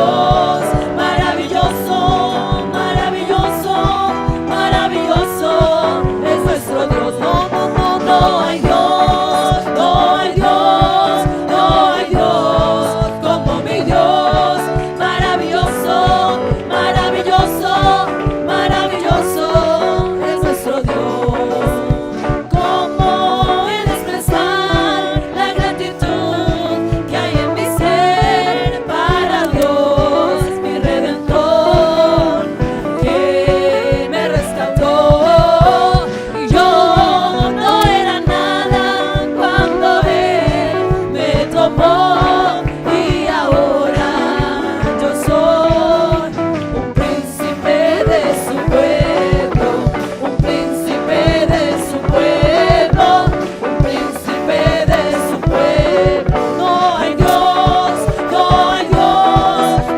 Dios, maravilloso, maravilloso, maravilloso es nuestro Dios. No, no, no, no hay Dios, no hay Dios, no hay Dios como mi Dios. Maravilloso, maravilloso, maravilloso es nuestro Dios. ¿Cómo he de expresar la gratitud que hay en mi ser para Dios, mi Redentor, que me rescató? Y yo no era nada cuando Él me tomó, y ahora yo soy un príncipe de su pueblo, un príncipe de su pueblo, un príncipe de su pueblo. No hay Dios, no hay Dios,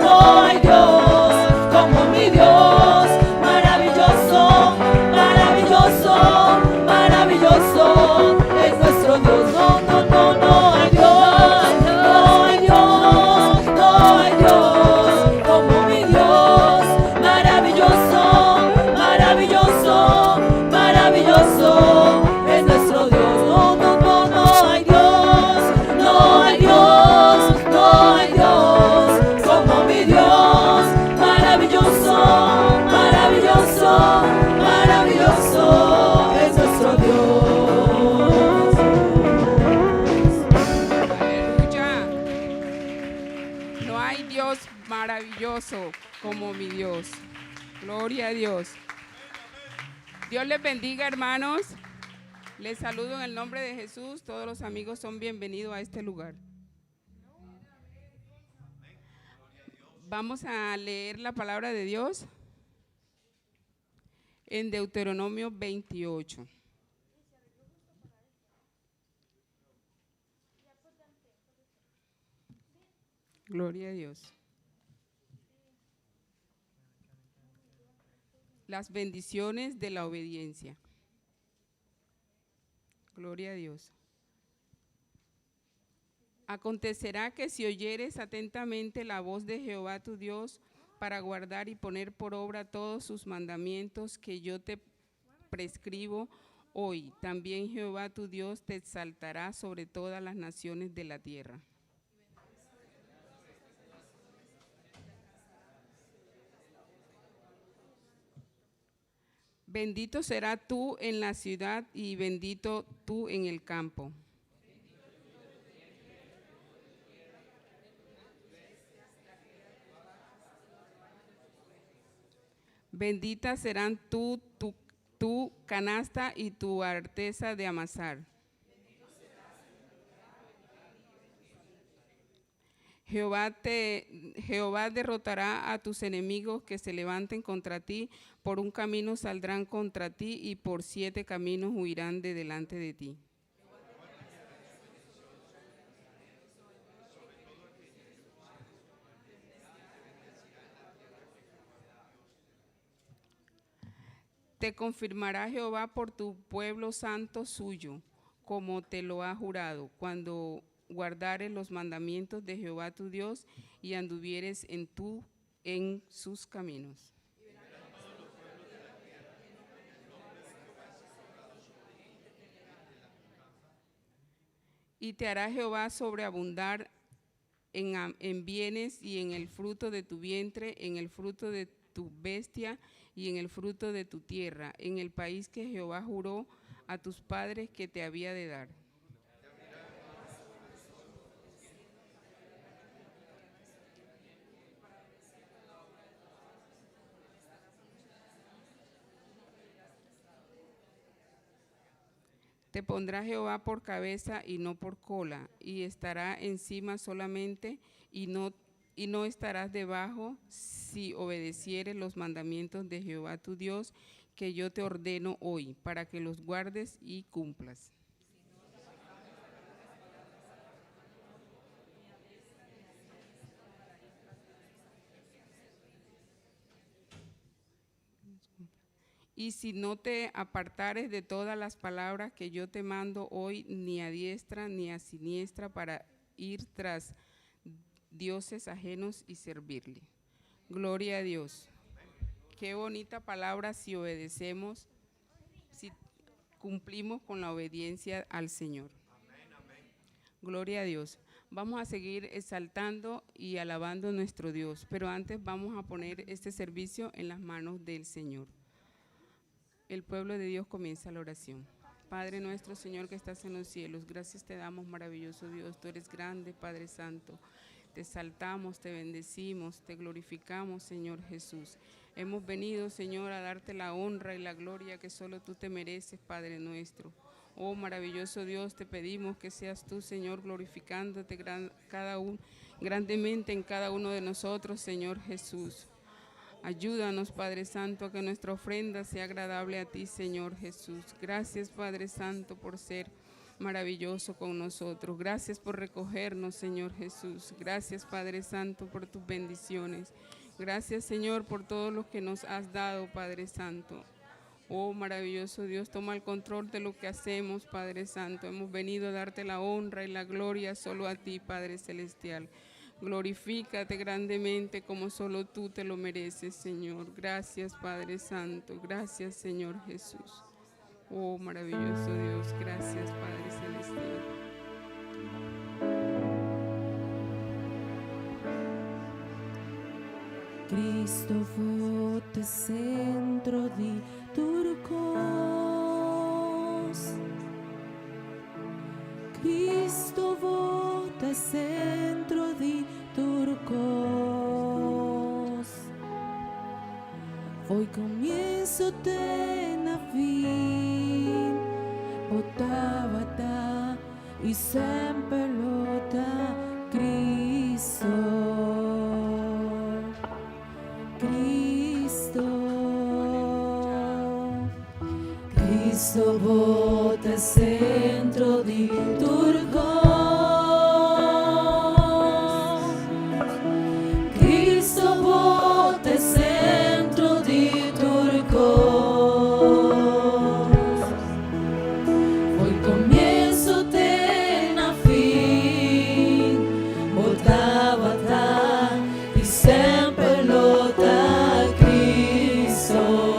no hay Dios como mi Dios. Maravilloso, maravilloso, maravilloso es nuestro Dios. No, no, no, no hay Dios, no hay Dios, no hay Dios como mi Dios. Maravilloso, maravilloso, maravilloso es nuestro Dios. No, no, no, no hay Dios, no hay Dios, no hay Dios como mi Dios. Maravilloso, maravilloso, maravilloso es nuestro Dios. Aleluya. No hay Dios maravilloso como mi Dios. Gloria a Dios. Dios les bendiga, hermanos. Les saludo en el nombre de Jesús. Todos los amigos son bienvenidos a este lugar. Vamos a leer la palabra de Dios en Deuteronomio 28. Gloria a Dios. Las bendiciones de la obediencia. Gloria a Dios. Acontecerá que si oyeres atentamente la voz de Jehová tu Dios para guardar y poner por obra todos sus mandamientos que yo te prescribo hoy, también Jehová tu Dios te exaltará sobre todas las naciones de la tierra. Bendito será tú en la ciudad y bendito tú en el campo. Benditas serán tu canasta y tu arteza de amasar. Jehová derrotará a tus enemigos que se levanten contra ti. Por un camino saldrán contra ti y por 7 caminos huirán de delante de ti. Te confirmará Jehová por tu pueblo santo suyo, como te lo ha jurado, cuando guardares los mandamientos de Jehová tu Dios y anduvieres en sus caminos. Y te hará Jehová sobreabundar en bienes y en el fruto de tu vientre, en el fruto de tu bestia y en el fruto de tu tierra, en el país que Jehová juró a tus padres que te había de dar. Te pondrá Jehová por cabeza y no por cola, y estará encima solamente y no estarás debajo, si obedecieres los mandamientos de Jehová tu Dios, que yo te ordeno hoy, para que los guardes y cumplas. Y si no te apartares de todas las palabras que yo te mando hoy, ni a diestra ni a siniestra, para ir tras dioses ajenos y servirle. Gloria a Dios. Qué bonita palabra si obedecemos, si cumplimos con la obediencia al Señor. Gloria a Dios. Vamos a seguir exaltando y alabando a nuestro Dios, pero antes vamos a poner este servicio en las manos del Señor. El pueblo de Dios comienza la oración. Padre nuestro, Señor, que estás en los cielos, gracias te damos, maravilloso Dios. Tú eres grande, Padre Santo. Te exaltamos, te bendecimos, te glorificamos, Señor Jesús. Hemos venido, Señor, a darte la honra y la gloria que solo tú te mereces, Padre nuestro. Oh, maravilloso Dios, te pedimos que seas tú, Señor, glorificándote grandemente en cada uno de nosotros, Señor Jesús. Ayúdanos, Padre Santo, a que nuestra ofrenda sea agradable a ti, Señor Jesús. Gracias, Padre Santo, por ser maravilloso con nosotros. Gracias por recogernos, Señor Jesús. Gracias, Padre Santo, por tus bendiciones. Gracias, Señor, por todo lo que nos has dado, Padre Santo. Oh, maravilloso Dios, toma el control de lo que hacemos, Padre Santo. Hemos venido a darte la honra y la gloria solo a ti, Padre Celestial. Glorifícate grandemente como solo tú te lo mereces, Señor. Gracias, Padre Santo. Gracias, Señor Jesús. Oh, maravilloso Dios. Gracias, Padre Celestial. Cristo vote centro di turcos. Cristo vote centro di turcos. Hoy comienzo na fin, botava e sempre lota Cristo. Cristo vote centro di turcos. Cristo vote centro di turcos. Hoy comienzo na fin, botava e sempre lota Cristo.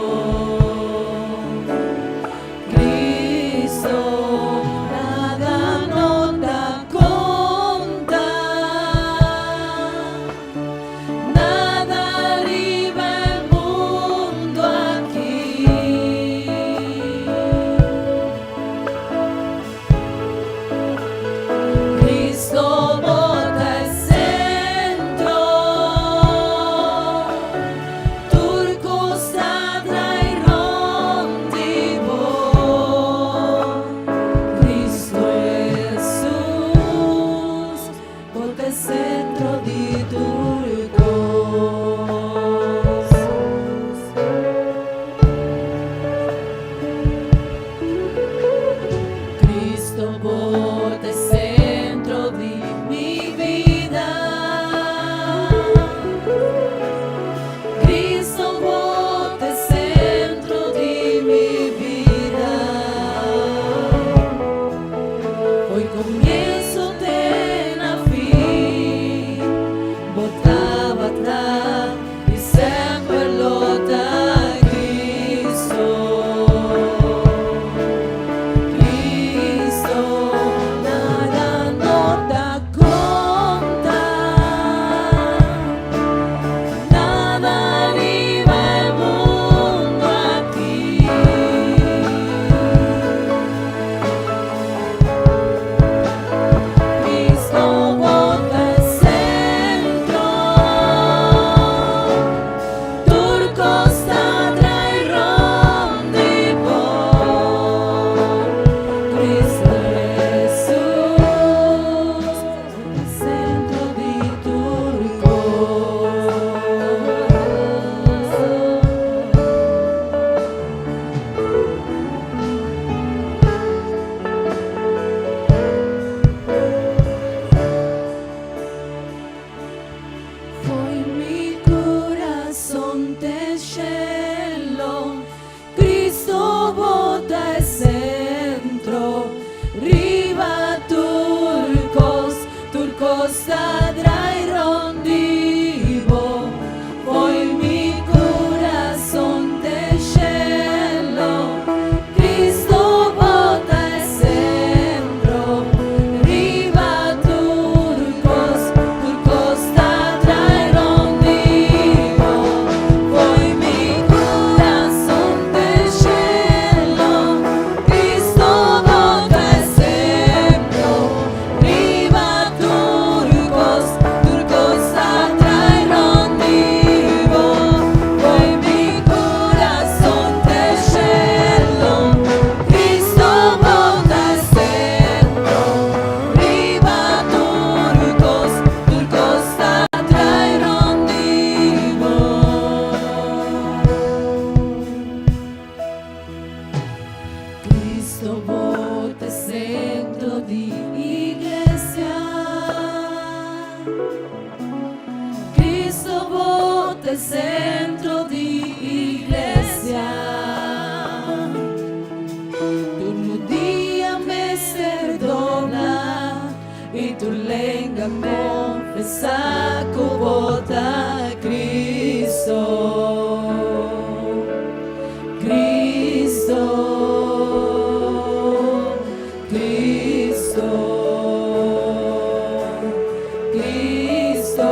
Ponte centro di iglesia, turno dia me ser dobla e tu lenga confessa que bota Cristo, Cristo, Cristo, Cristo.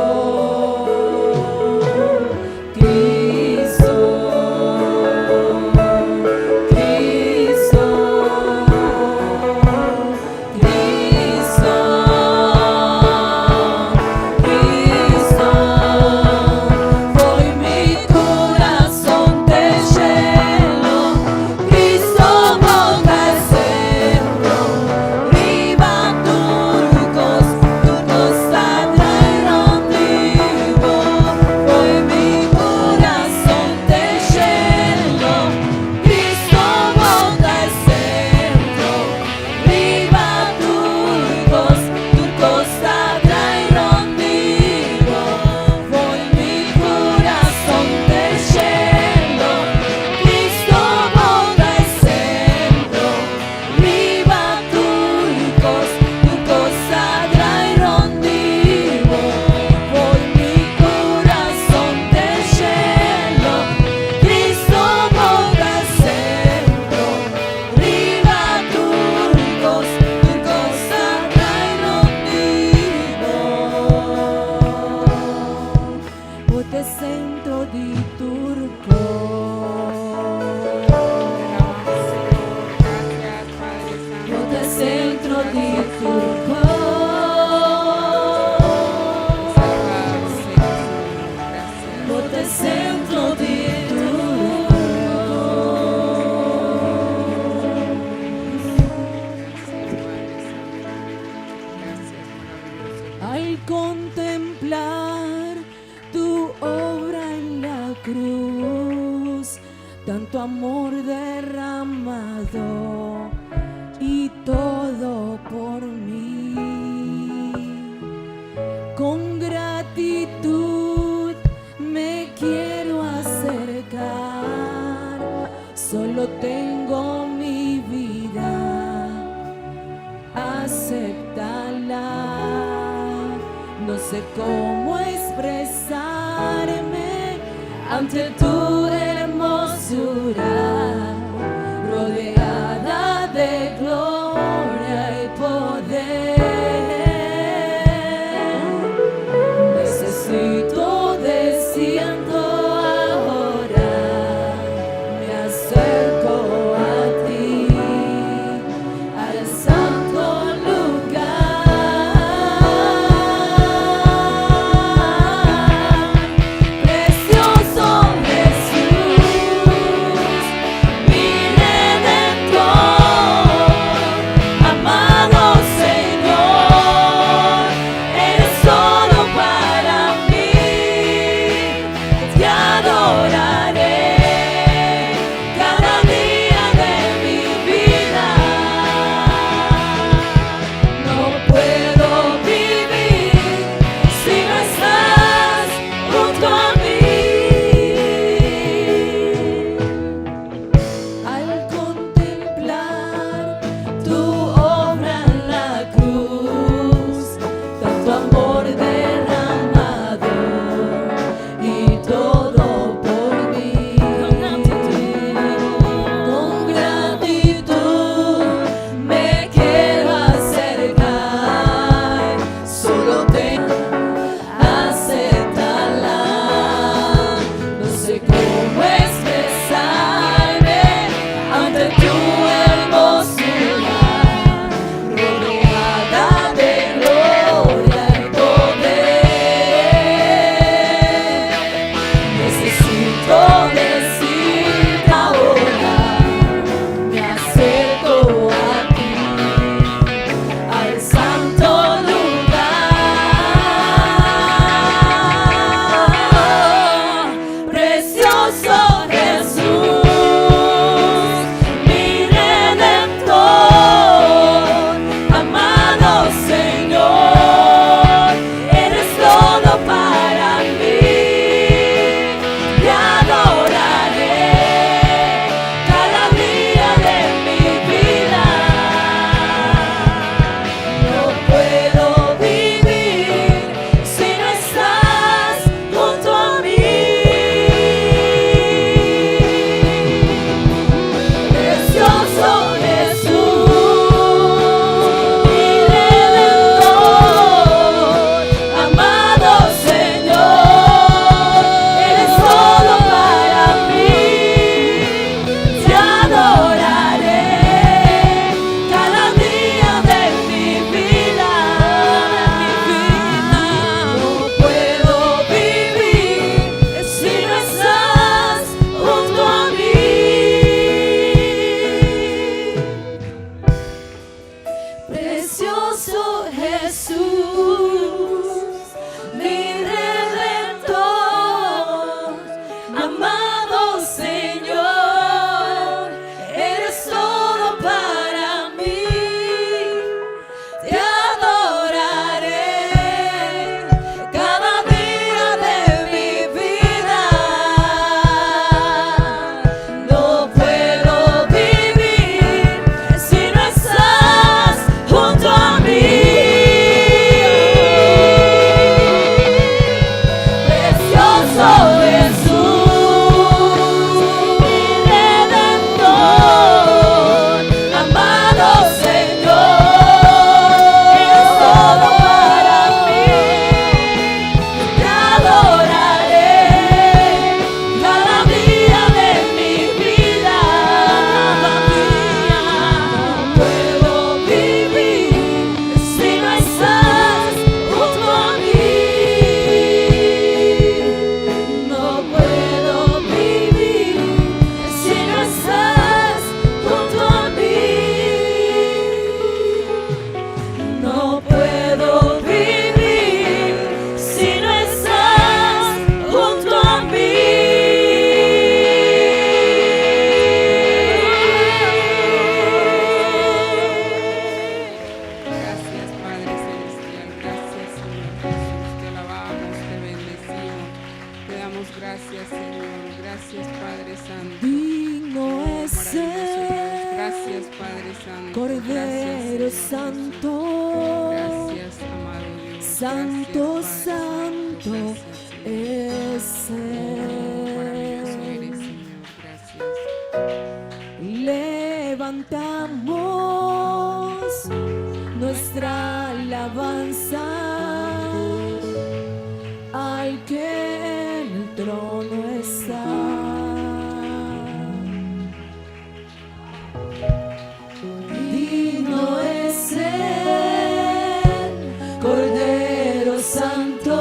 Centro di Turco. Gracias, Padre Santo. Ponte centro di Turco. Salvado sea, Señor. Gracias. Ponte centro di Turco. Gracias, maravilloso. Al contemplar tu obra en la cruz, tanto amor derramado y todo por mí. Con gratitud me quiero acercar, solo tengo mi vida, acéptala. No sé cómo expresarme ante tu hermosura, rodeada de gloria y poder. Necesito desciendo ahora, me acerco a ti, al santo lugar. Precioso Jesús, Gracias, Señor. Gracias, Padre Santo. Digno es Maravilloso Dios. el Gracias, Padre Santo. Cordero Gracias, Señor Santo. Jesús. Gracias, amado Dios. Santo, Gracias, Padre santo Gracias, Señor. es Maravilloso Él. eres, Señor. Gracias. Levantamos nuestra alabanza al que en el trono está. Digno es el Cordero Santo,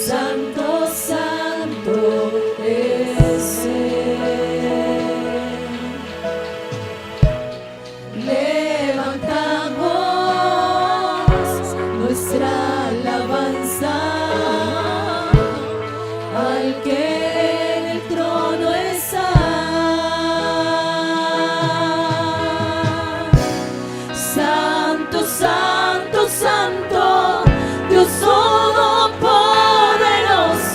Santo, Santo es Él. Levantamos nuestra alabanza al que en el trono está. Santo, santo, santo, Dios todopoderoso.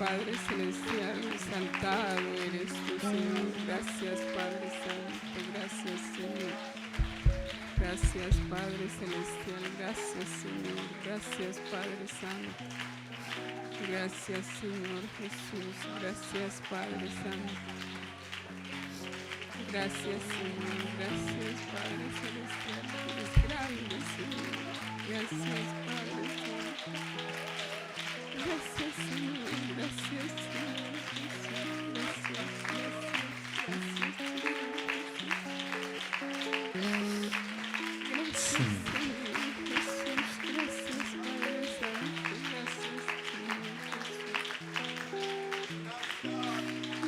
Padre celestial, exaltado eres tú, Señor. Gracias, Padre Santo, gracias, Señor. Gracias, Padre celestial, gracias, Señor. Gracias, Padre Santo. Gracias, Señor Jesús. Gracias, Padre Santo. Gracias, Señor. Gracias, Padre celestial. Eres grande, Señor. Gracias, Padre Santo. Gracias, Señor. Gracias, Señor Jesús. Gracias, gracias,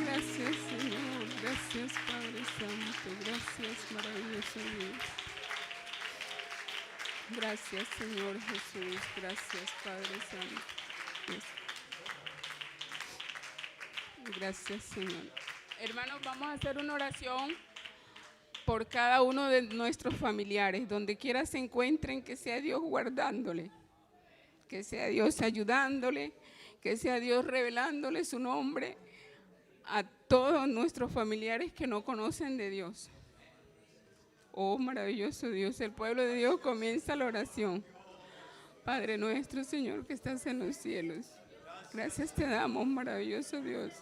gracias, Señor. Gracias, Padre Santo. Gracias, maravilloso Dios. Gracias, Señor Jesús. Gracias, Padre Santo. Gracias, Señor. Hermanos, vamos a hacer una oración por cada uno de nuestros familiares, donde quiera se encuentren, que sea Dios guardándole, que sea Dios ayudándole, que sea Dios revelándole su nombre a todos nuestros familiares que no conocen de Dios. Oh, maravilloso Dios, el pueblo de Dios comienza la oración. Padre nuestro, Señor, que estás en los cielos, gracias te damos, maravilloso Dios.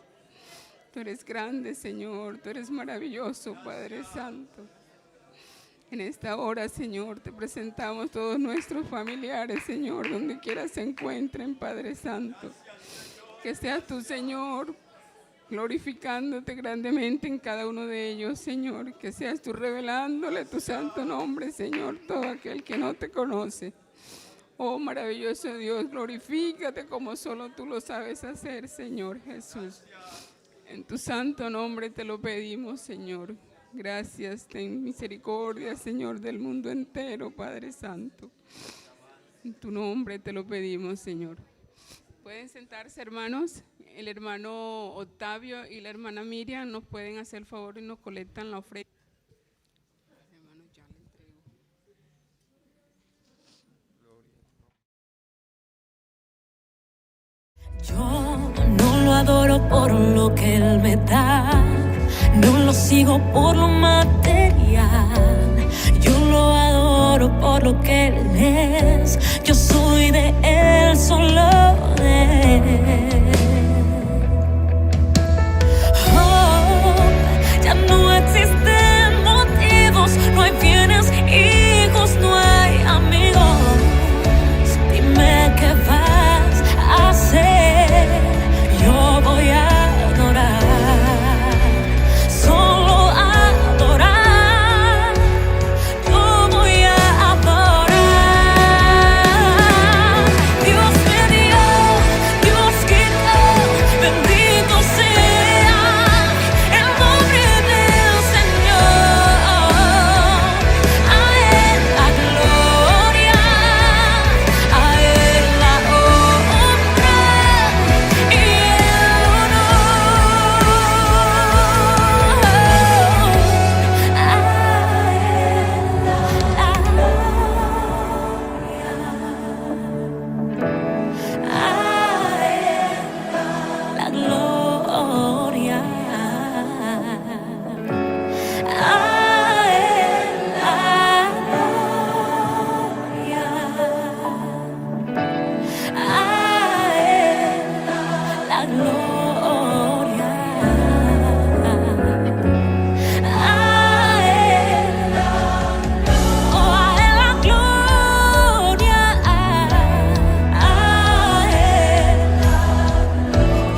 Tú eres grande, Señor, tú eres maravilloso, Padre Santo. En esta hora, Señor, te presentamos todos nuestros familiares, Señor, donde quiera se encuentren, Padre Santo. Que seas tú, Señor, glorificándote grandemente en cada uno de ellos, Señor. Que seas tú revelándole tu santo nombre, Señor, todo aquel que no te conoce. Oh, maravilloso Dios, glorifícate como solo tú lo sabes hacer, Señor Jesús. En tu santo nombre te lo pedimos, Señor. Gracias, ten misericordia, Señor, del mundo entero, Padre Santo. En tu nombre te lo pedimos, Señor. Pueden sentarse, hermanos. El hermano Octavio y la hermana Miriam nos pueden hacer el favor y nos colectan la ofrenda. Yo no lo adoro por lo que Él me da, no lo sigo por lo material. Yo lo adoro por lo que Él es, yo soy de Él, solo de Él. Oh, ya no existen motivos, no hay bienes, hijos, no hay amigos. Dime qué vas a hacer. Yo voy a adorar, solo adorar. Yo voy a adorar. Dios me dio, Dios quitó, bendito sea el nombre del Señor. A Él la gloria, a Él la honra y el la gloria, a Él la gloria, a Él la gloria, a Él, oh, a Él la gloria, a Él.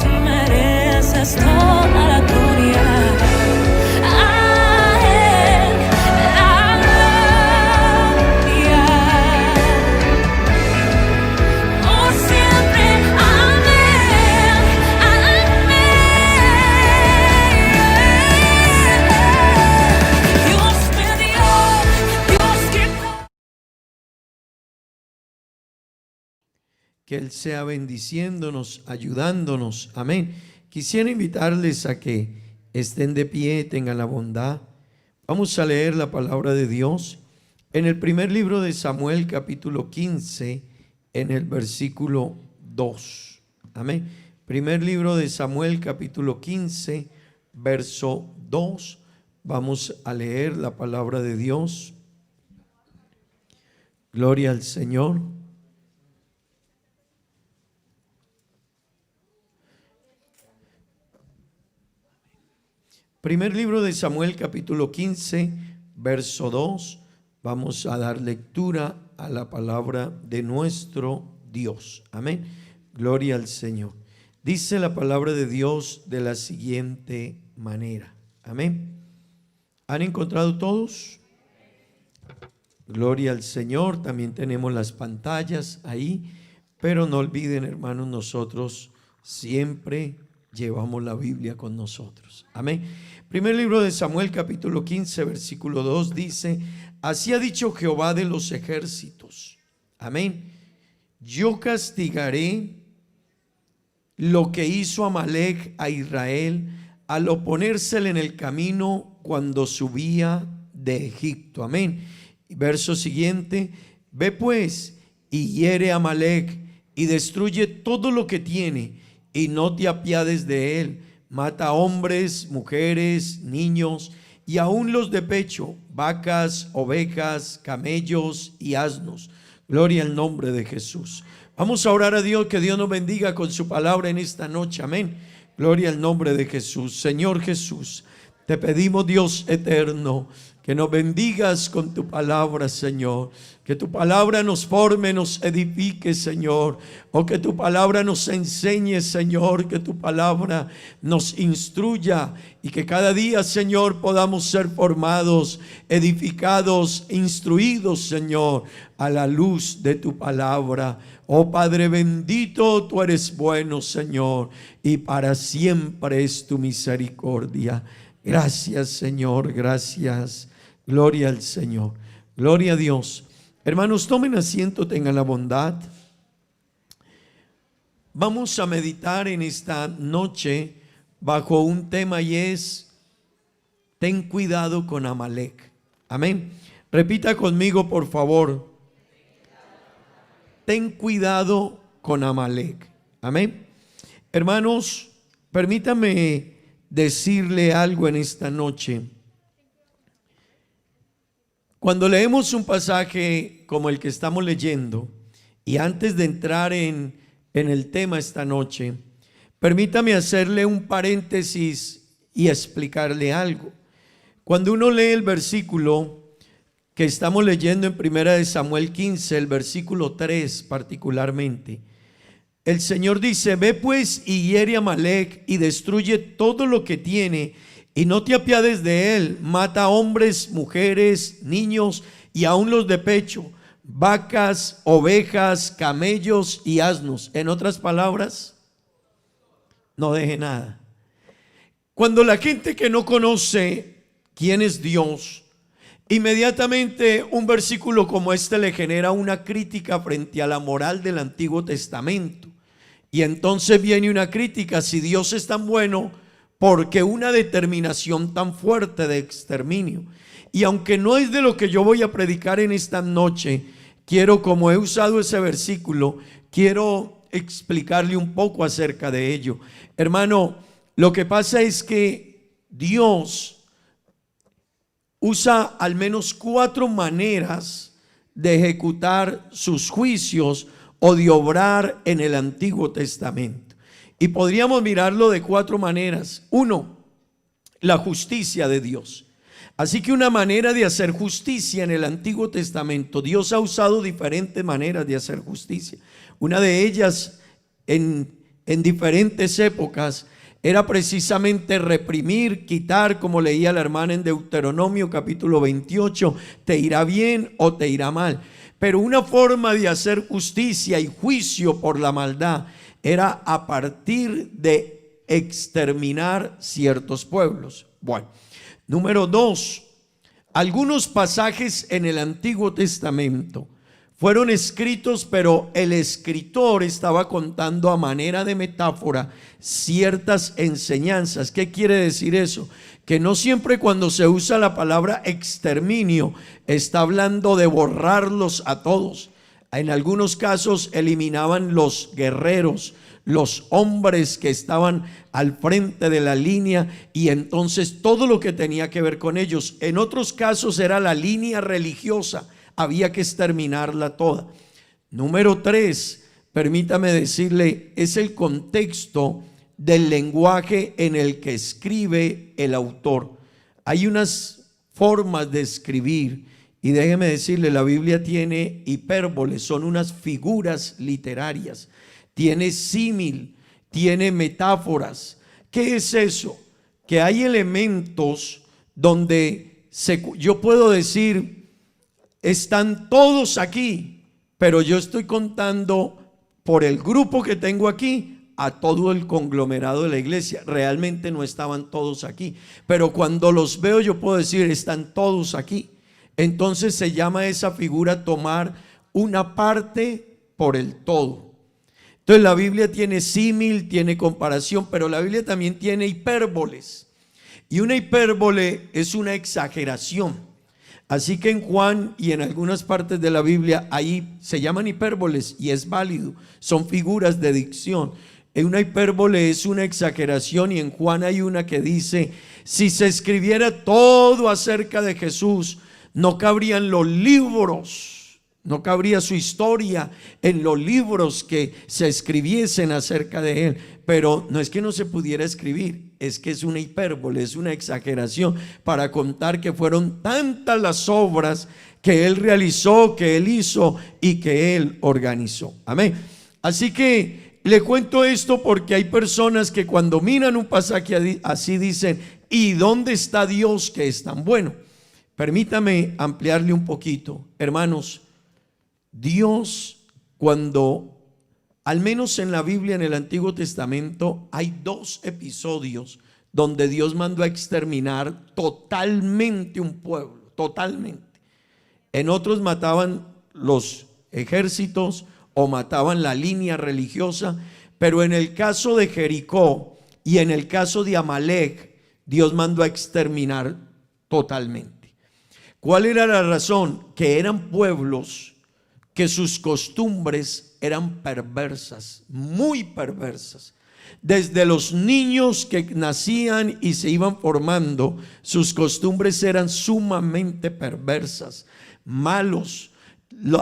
Tú mereces toda la gloria. A Él la gloria. Oh, siempre. Amén. Amén. Dios me dio, Dios quitó. Que Él sea bendiciéndonos, ayudándonos. Amén. Quisiera invitarles a que estén de pie, tengan la bondad. Vamos a leer la palabra de Dios en el primer libro de Samuel, capítulo 15, en el versículo 2. Amén. Primer libro de Samuel, capítulo 15, verso 2. Vamos a leer la palabra de Dios. Gloria al Señor. Primer libro de Samuel, capítulo 15, verso 2. Vamos a dar lectura a la palabra de nuestro Dios. Amén. Gloria al Señor. Dice la palabra de Dios de la siguiente manera. Amén. ¿Han encontrado todos? Gloria al Señor. También tenemos las pantallas ahí, pero no olviden, hermanos, nosotros siempre llevamos la Biblia con nosotros. Amén. Primer libro de Samuel, capítulo 15, versículo 2 dice: así ha dicho Jehová de los ejércitos. Amén. Yo castigaré lo que hizo Amalec a Israel al oponérsele en el camino cuando subía de Egipto. Amén. Verso siguiente: ve pues y hiere a Amalec y destruye todo lo que tiene y no te apiades de él. Mata hombres, mujeres, niños y aún los de pecho, vacas, ovejas, camellos y asnos. Gloria al nombre de Jesús. Vamos a orar a Dios, que Dios nos bendiga con su palabra en esta noche. Amén. Gloria al nombre de Jesús. Señor Jesús, te pedimos, Dios eterno, que nos bendigas con tu palabra, Señor. Que tu palabra nos forme, nos edifique, Señor. O que tu palabra nos enseñe, Señor. Que tu palabra nos instruya. Y que cada día, Señor, podamos ser formados, edificados, instruidos, Señor, a la luz de tu palabra. Oh Padre bendito, tú eres bueno, Señor, y para siempre es tu misericordia. Gracias, Señor, gracias. Gloria al Señor, gloria a Dios. Hermanos, tomen asiento, tengan la bondad. Vamos a meditar en esta noche bajo un tema, y es: ten cuidado con Amalec. Amén. Repita conmigo, por favor: ten cuidado con Amalec. Amén. Hermanos, permítame decirle algo en esta noche. Cuando leemos un pasaje como el que estamos leyendo, y antes de entrar en el tema esta noche, permítame hacerle un paréntesis y explicarle algo. Cuando uno lee el versículo que estamos leyendo en Primera de Samuel 15, el versículo 3 particularmente, el Señor dice: ve pues y hiere a Amalec y destruye todo lo que tiene y no te apiades de él. Mata hombres, mujeres, niños y aún los de pecho, vacas, ovejas, camellos y asnos. En otras palabras, no deje nada. Cuando la gente que no conoce quién es Dios, inmediatamente un versículo como este le genera una crítica frente a la moral del Antiguo Testamento. Y entonces viene una crítica: si Dios es tan bueno, ¿por qué una determinación tan fuerte de exterminio? Y aunque no es de lo que yo voy a predicar en esta noche, quiero, como he usado ese versículo, quiero explicarle un poco acerca de ello. Hermano, lo que pasa es que Dios usa al menos 4 maneras de ejecutar sus juicios o de obrar en el Antiguo Testamento. Y podríamos mirarlo de 4 maneras. 1, la justicia de Dios. Así que una manera de hacer justicia en el Antiguo Testamento, Dios ha usado diferentes maneras de hacer justicia. Una de ellas en diferentes épocas era precisamente reprimir, quitar, como leía la hermana en Deuteronomio capítulo 28, te irá bien o te irá mal. Pero una forma de hacer justicia y juicio por la maldad era a partir de exterminar ciertos pueblos. Bueno, número 2, algunos pasajes en el Antiguo Testamento fueron escritos, pero el escritor estaba contando a manera de metáfora ciertas enseñanzas. ¿Qué quiere decir eso? Que no siempre cuando se usa la palabra exterminio está hablando de borrarlos a todos. En algunos casos eliminaban los guerreros, los hombres que estaban al frente de la línea, y entonces todo lo que tenía que ver con ellos. En otros casos era la línea religiosa, había que exterminarla toda. Número 3, permítame decirle, es el contexto del lenguaje en el que escribe el autor. Hay unas formas de escribir, y déjeme decirle, la Biblia tiene hipérboles, son unas figuras literarias, tiene símil, tiene metáforas. ¿Qué es eso? Que hay elementos donde yo puedo decir, están todos aquí, pero yo estoy contando por el grupo que tengo aquí a todo el conglomerado de la iglesia. Realmente no estaban todos aquí, pero cuando los veo yo puedo decir, están todos aquí. Entonces se llama esa figura tomar una parte por el todo. Entonces la Biblia tiene símil, tiene comparación, pero la Biblia también tiene hipérboles. Y una hipérbole es una exageración. Así que en Juan y en algunas partes de la Biblia ahí se llaman hipérboles y es válido, son figuras de dicción. Una hipérbole es una exageración, y en Juan hay una que dice, si se escribiera todo acerca de Jesús, no cabrían los libros, no cabría su historia en los libros que se escribiesen acerca de él. Pero no es que no se pudiera escribir, es que es una hipérbole, es una exageración para contar que fueron tantas las obras que él realizó, que él hizo y que él organizó. Amén. Así que le cuento esto porque hay personas que cuando miran un pasaje así dicen, ¿y dónde está Dios que es tan bueno? Permítame ampliarle un poquito, hermanos. Dios, cuando, al menos en la Biblia, en el Antiguo Testamento, hay 2 episodios donde Dios mandó a exterminar totalmente un pueblo, totalmente. En otros mataban los ejércitos o mataban la línea religiosa, pero en el caso de Jericó y en el caso de Amalek, Dios mandó a exterminar totalmente. ¿Cuál era la razón? Que eran pueblos que sus costumbres eran perversas, muy perversas. Desde los niños que nacían y se iban formando, sus costumbres eran sumamente perversas, malos.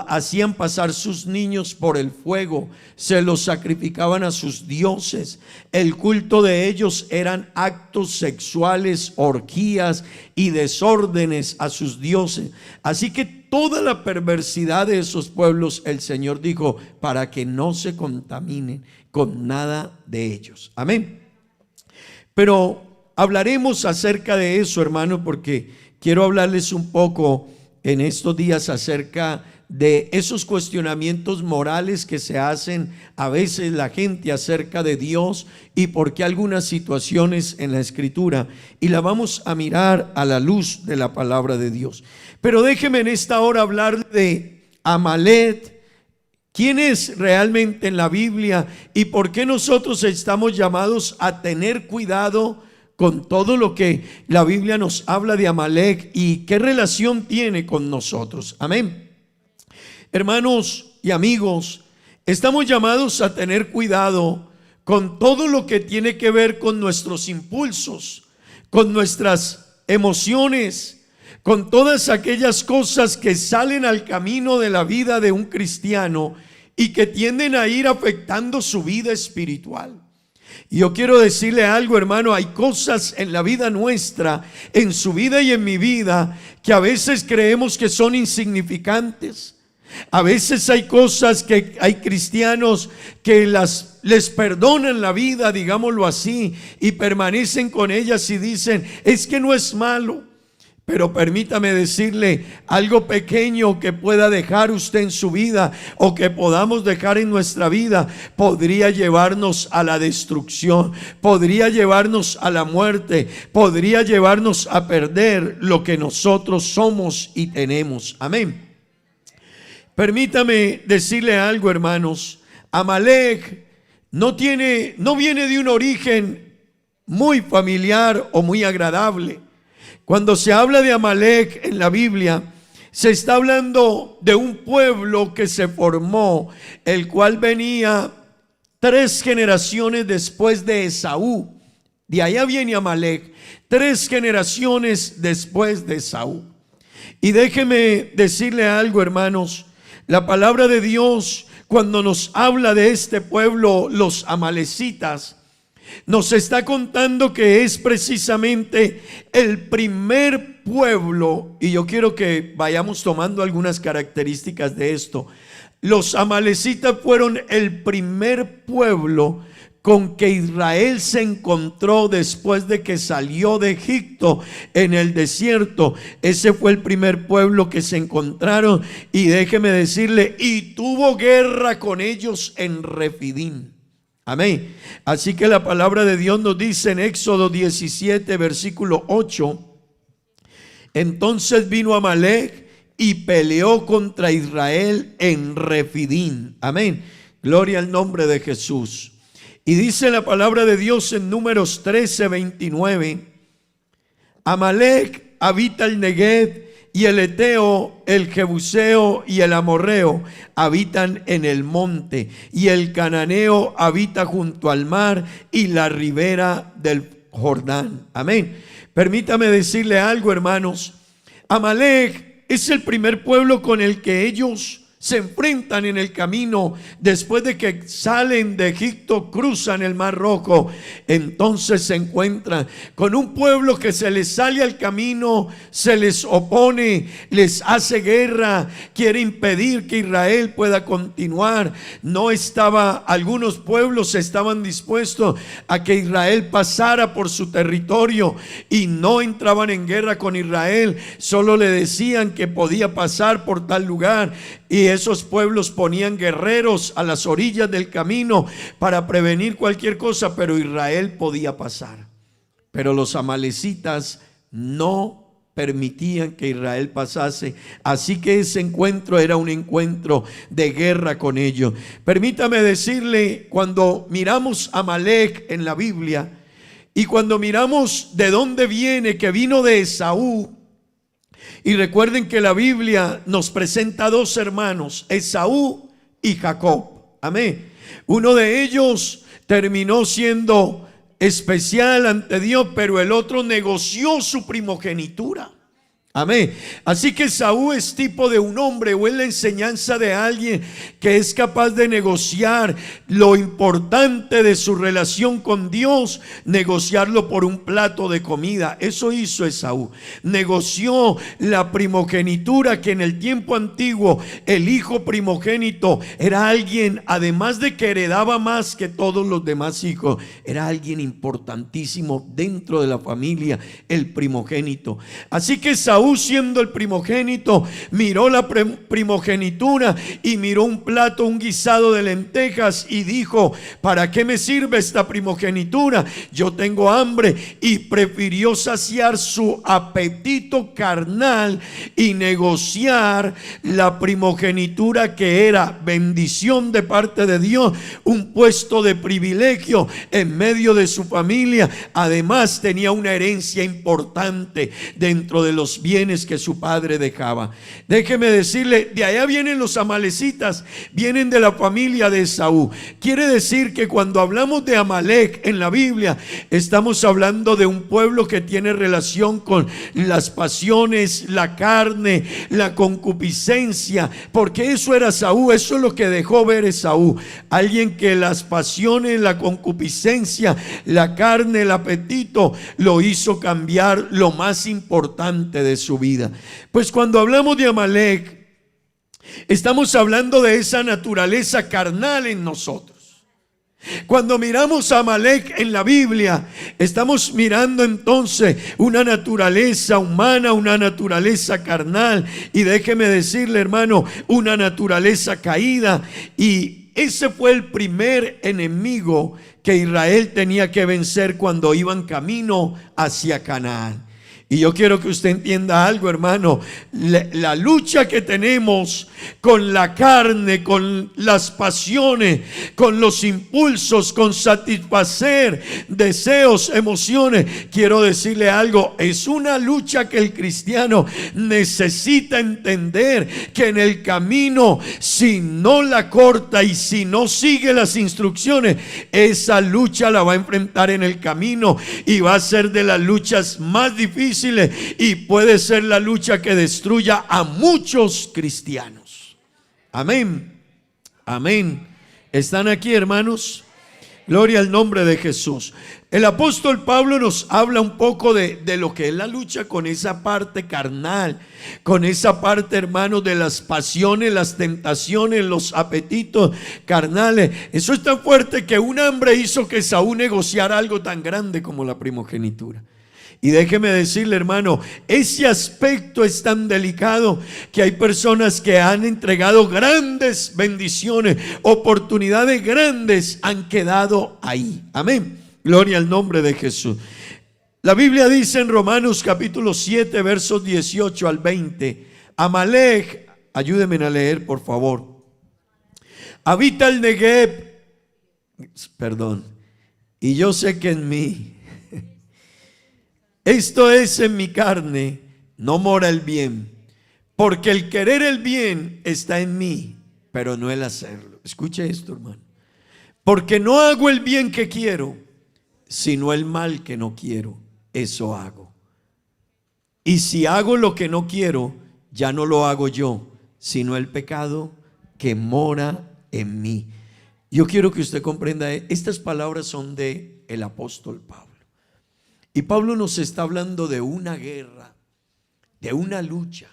Hacían pasar sus niños por el fuego, se los sacrificaban a sus dioses. El culto de ellos eran actos sexuales, orgías y desórdenes a sus dioses. Así que toda la perversidad de esos pueblos, el Señor dijo, para que no se contaminen con nada de ellos. Amén. Pero hablaremos acerca de eso, hermano, porque quiero hablarles un poco en estos días acerca de esos cuestionamientos morales que se hacen a veces la gente acerca de Dios y por qué algunas situaciones en la Escritura, y la vamos a mirar a la luz de la palabra de Dios. Pero déjeme en esta hora hablar de Amalek. ¿Quién es realmente en la Biblia y por qué nosotros estamos llamados a tener cuidado con todo lo que la Biblia nos habla de Amalek y qué relación tiene con nosotros? Amén. Hermanos y amigos, estamos llamados a tener cuidado con todo lo que tiene que ver con nuestros impulsos, con nuestras emociones, con todas aquellas cosas que salen al camino de la vida de un cristiano y que tienden a ir afectando su vida espiritual. Y yo quiero decirle algo, hermano, hay cosas en la vida nuestra, en su vida y en mi vida, que a veces creemos que son insignificantes. A veces hay cosas que hay cristianos que les perdonan la vida, digámoslo así, y permanecen con ellas y dicen, es que no es malo. Pero permítame decirle, algo pequeño que pueda dejar usted en su vida o que podamos dejar en nuestra vida podría llevarnos a la destrucción, podría llevarnos a la muerte, podría llevarnos a perder lo que nosotros somos y tenemos. Amén. Permítame decirle algo, hermanos. Amalek no viene de un origen muy familiar o muy agradable. Cuando se habla de Amalek en la Biblia, se está hablando de un pueblo que se formó, el cual venía 3 generaciones después de Esaú. De allá viene Amalek, 3 generaciones después de Esaú. Y déjeme decirle algo, hermanos. La palabra de Dios, cuando nos habla de este pueblo, los amalecitas, nos está contando que es precisamente el primer pueblo. Y yo quiero que vayamos tomando algunas características de esto. Los amalecitas fueron el primer pueblo con que Israel se encontró después de que salió de Egipto en el desierto. Ese fue el primer pueblo que se encontraron, y déjeme decirle, y tuvo guerra con ellos en Refidim. Amén. Así que la palabra de Dios nos dice en Éxodo 17 versículo 8: entonces vino Amalek y peleó contra Israel en Refidim. Amén. Gloria al nombre de Jesús. Y dice la palabra de Dios en Números 13:29: Amalek habita el Negev, y el Eteo, el Jebuseo y el Amorreo habitan en el monte, y el Cananeo habita junto al mar y la ribera del Jordán. Amén. Permítame decirle algo, hermanos. Amalek es el primer pueblo con el que ellos se enfrentan en el camino. Después de que salen de Egipto, cruzan el Mar Rojo, entonces se encuentran con un pueblo que se les sale al camino, se les opone, les hace guerra, quiere impedir que Israel pueda continuar. Algunos pueblos estaban dispuestos a que Israel pasara por su territorio y no entraban en guerra con Israel, solo le decían que podía pasar por tal lugar. Y esos pueblos ponían guerreros a las orillas del camino para prevenir cualquier cosa, pero Israel podía pasar. Pero los amalecitas no permitían que Israel pasase, así que ese encuentro era un encuentro de guerra con ellos. Permítame decirle, cuando miramos a Amalek en la Biblia y cuando miramos de dónde viene, que vino de Esaú. Y recuerden que la Biblia nos presenta 2 hermanos, Esaú y Jacob. Amén. Uno de ellos terminó siendo especial ante Dios, pero el otro negoció su primogenitura. Amén. Así que Esaú es tipo de un hombre, o es la enseñanza de alguien que es capaz de negociar lo importante de su relación con Dios, negociarlo por un plato de comida. Eso hizo Esaú. Negoció la primogenitura, que en el tiempo antiguo el hijo primogénito era alguien, además de que heredaba más que todos los demás hijos, era alguien importantísimo dentro de la familia, el primogénito. Así que Esaú, siendo el primogénito, miró la primogenitura y miró un plato, un guisado de lentejas, y dijo: ¿para qué me sirve esta primogenitura? Yo tengo hambre. Y prefirió saciar su apetito carnal y negociar la primogenitura, que era bendición de parte de Dios, un puesto de privilegio en medio de su familia. Además tenía una herencia importante dentro de los bienes que su padre dejaba. Déjeme decirle, de allá vienen los amalecitas, vienen de la familia de Esaú. Quiere decir que cuando hablamos de Amalek en la Biblia, estamos hablando de un pueblo que tiene relación con las pasiones, la carne, la concupiscencia, porque eso era Esaú. Eso es lo que dejó ver Esaú, alguien que las pasiones, la concupiscencia, la carne, el apetito, lo hizo cambiar lo más importante de su vida. Pues cuando hablamos de Amalek, estamos hablando de esa naturaleza carnal en nosotros. Cuando miramos a Amalek en la Biblia, estamos mirando entonces una naturaleza humana, una naturaleza carnal, y déjeme decirle, hermano, una naturaleza caída. Y ese fue el primer enemigo que Israel tenía que vencer cuando iban camino hacia Canaán. Y yo quiero que usted entienda algo, hermano. La lucha que tenemos con la carne, con las pasiones, con los impulsos, con satisfacer deseos, emociones, quiero decirle algo, es una lucha que el cristiano necesita entender, que en el camino, si no la corta y si no sigue las instrucciones, esa lucha la va a enfrentar en el camino y va a ser de las luchas más difíciles y puede ser la lucha que destruya a muchos cristianos. Amén. Amén. ¿Están aquí, hermanos? Gloria al nombre de Jesús. El apóstol Pablo nos habla un poco de lo que es la lucha con esa parte carnal, con esa parte, hermanos, de las pasiones, las tentaciones, los apetitos carnales. Eso es tan fuerte que un hambre hizo que Saúl negociara algo tan grande como la primogenitura. Y déjeme decirle, hermano, ese aspecto es tan delicado que hay personas que han entregado grandes bendiciones, oportunidades grandes han quedado ahí. Amén. Gloria al nombre de Jesús. La Biblia dice en Romanos capítulo 7, versos 18 al 20, Amalek, ayúdenme a leer por favor, habita el Negev, y yo sé que en mí, esto es en mi carne, no mora el bien, porque el querer el bien está en mí, pero no el hacerlo. Escuche esto, hermano. Porque no hago el bien que quiero, sino el mal que no quiero, eso hago. Y si hago lo que no quiero, ya no lo hago yo, sino el pecado que mora en mí. Yo quiero que usted comprenda, estas palabras son de el apóstol Pablo. Y Pablo nos está hablando de una guerra, de una lucha,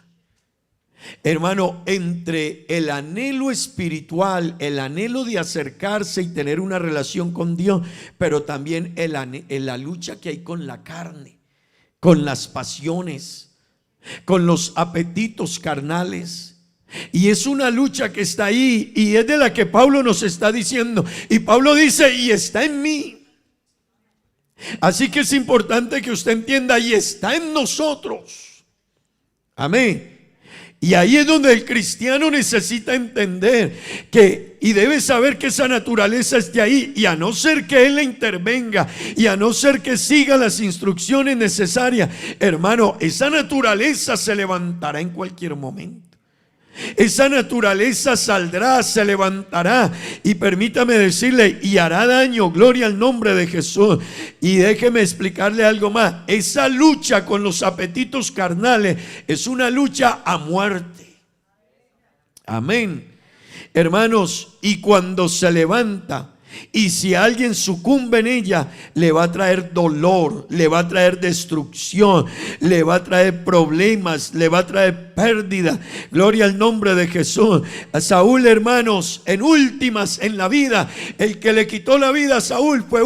hermano, entre el anhelo espiritual, el anhelo de acercarse y tener una relación con Dios, pero también la lucha que hay con la carne, con las pasiones, con los apetitos carnales. Y es una lucha que está ahí y es de la que Pablo nos está diciendo. Y Pablo dice, y está en mí. Así que es importante que usted entienda, y está en nosotros. Amén. Y ahí es donde el cristiano necesita entender que, y debe saber que esa naturaleza esté ahí, y a no ser que él le intervenga, y a no ser que siga las instrucciones necesarias, hermano, esa naturaleza se levantará en cualquier momento. Esa naturaleza saldrá, se levantará, y permítame decirle, y hará daño. Gloria al nombre de Jesús. Y déjeme explicarle algo más. Esa lucha con los apetitos carnales es una lucha a muerte. Amén. Hermanos, y cuando se levanta, y si alguien sucumbe en ella, le va a traer dolor, le va a traer destrucción, le va a traer problemas, le va a traer pérdida. Gloria al nombre de Jesús. A Saúl, hermanos, en últimas en la vida, el que le quitó la vida a Saúl fue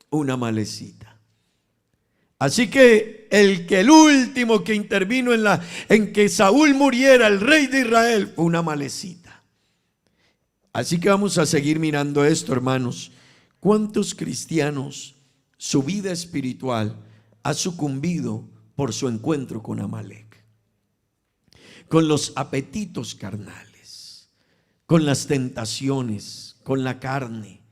una malecita. Así que el último que intervino en que Saúl muriera, el rey de Israel, fue una malecita. Así que vamos a seguir mirando esto, hermanos. ¿Cuántos cristianos su vida espiritual ha sucumbido por su encuentro con Amalek? Con los apetitos carnales, con las tentaciones, con la carne,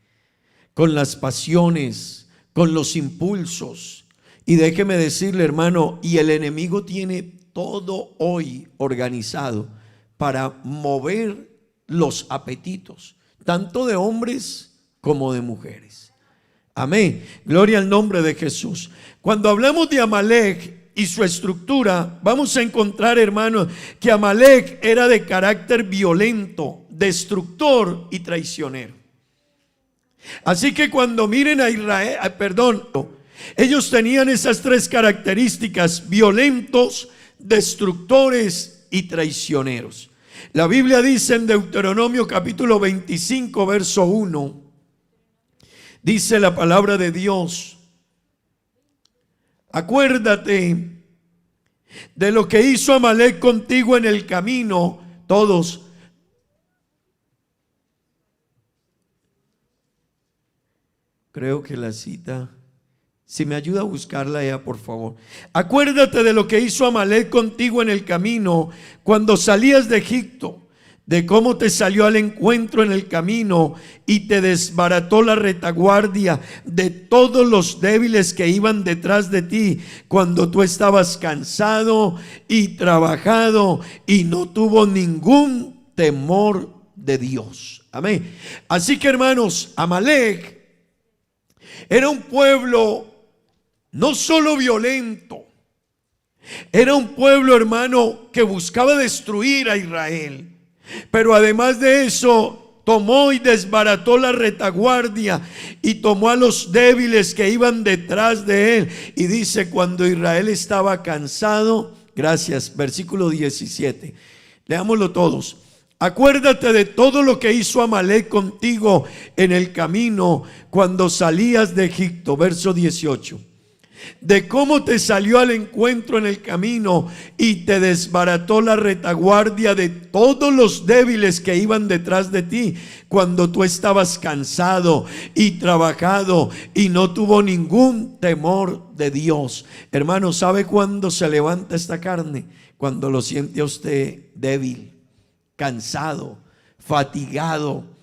con las pasiones, con los impulsos. Y déjeme decirle, hermano, y el enemigo tiene todo hoy organizado para mover los apetitos, tanto de hombres como de mujeres. Amén. Gloria al nombre de Jesús. Cuando hablamos de Amalek y su estructura, vamos a encontrar, hermanos, que Amalek era de carácter violento, destructor y traicionero. Así que cuando miren a Israel, ellos tenían esas tres características: violentos, destructores y traicioneros. La Biblia dice en Deuteronomio capítulo 25, verso 1, dice la palabra de Dios: acuérdate de lo que hizo Amalek contigo en el camino. Todos. Creo que la cita Si me ayuda a buscarla ya, por favor. Acuérdate de lo que hizo Amalek contigo en el camino cuando salías de Egipto, de cómo te salió al encuentro en el camino y te desbarató la retaguardia de todos los débiles que iban detrás de ti cuando tú estabas cansado y trabajado y no tuvo ningún temor de Dios. Amén. Así que, hermanos, Amalek era un pueblo no solo violento, era un pueblo, hermano, que buscaba destruir a Israel. Pero además de eso, tomó y desbarató la retaguardia y tomó a los débiles que iban detrás de él. Y dice, cuando Israel estaba cansado, gracias, versículo 17, leámoslo todos. Acuérdate de todo lo que hizo Amalek contigo en el camino cuando salías de Egipto, verso 18. De cómo te salió al encuentro en el camino y te desbarató la retaguardia de todos los débiles que iban detrás de ti cuando tú estabas cansado y trabajado y no tuvo ningún temor de Dios. Hermano, ¿sabe cuándo se levanta esta carne? Cuando lo siente a usted débil, cansado, fatigado.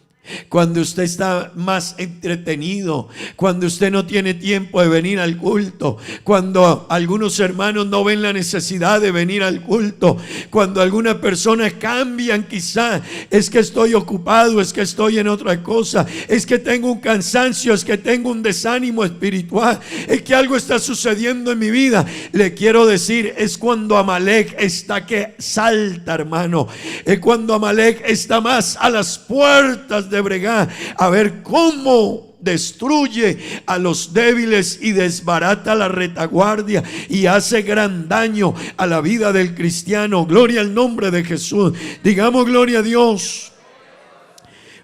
Cuando usted está más entretenido, cuando usted no tiene tiempo de venir al culto, cuando algunos hermanos no ven la necesidad de venir al culto, cuando algunas personas cambian, quizá es que estoy ocupado, es que estoy en otra cosa, es que tengo un cansancio, es que tengo un desánimo espiritual, es que algo está sucediendo en mi vida. Le quiero decir, es cuando Amalek está que salta, hermano. Es cuando Amalek está más a las puertas de bregar, a ver cómo destruye a los débiles y desbarata la retaguardia y hace gran daño a la vida del cristiano. Gloria al nombre de Jesús. Digamos gloria a Dios.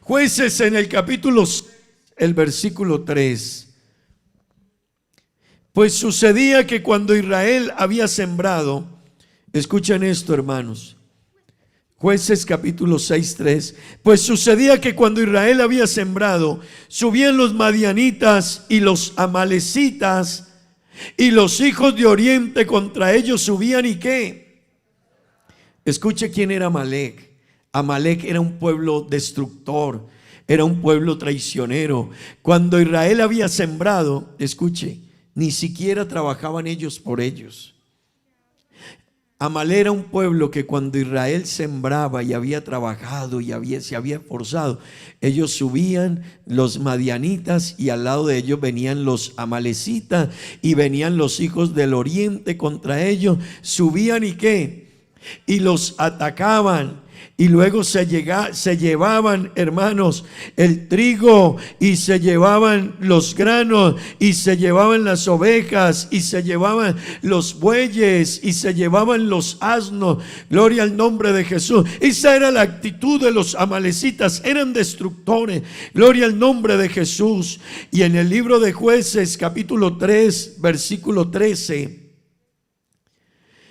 Jueces, en el capítulo, el versículo 3. Pues sucedía que cuando Israel había sembrado, escuchen esto, hermanos. Jueces capítulo 6:3. Pues sucedía que cuando Israel había sembrado, subían los madianitas y los amalecitas, y los hijos de oriente contra ellos subían. ¿Y qué? Escuche quién era Amalek. Amalek era un pueblo destructor, era un pueblo traicionero. Cuando Israel había sembrado, escuche, ni siquiera trabajaban ellos por ellos. Amalek era un pueblo que cuando Israel sembraba y había trabajado y se había esforzado, ellos subían, los madianitas, y al lado de ellos venían los amalecitas y venían los hijos del oriente contra ellos. Subían y qué, y los atacaban. Y luego se llevaban, hermanos, el trigo, y se llevaban los granos, y se llevaban las ovejas, y se llevaban los bueyes, y se llevaban los asnos. Gloria al nombre de Jesús. Esa era la actitud de los amalecitas, eran destructores. Gloria al nombre de Jesús. Y en el libro de Jueces, capítulo 3, versículo 13,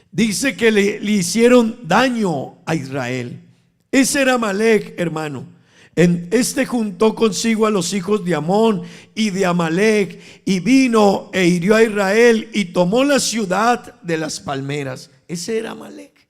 dice que le hicieron daño a Israel. Ese era Amalek, hermano. Este juntó consigo a los hijos de Amón y de Amalek, y vino e hirió a Israel y tomó la ciudad de las palmeras. Ese era Amalek.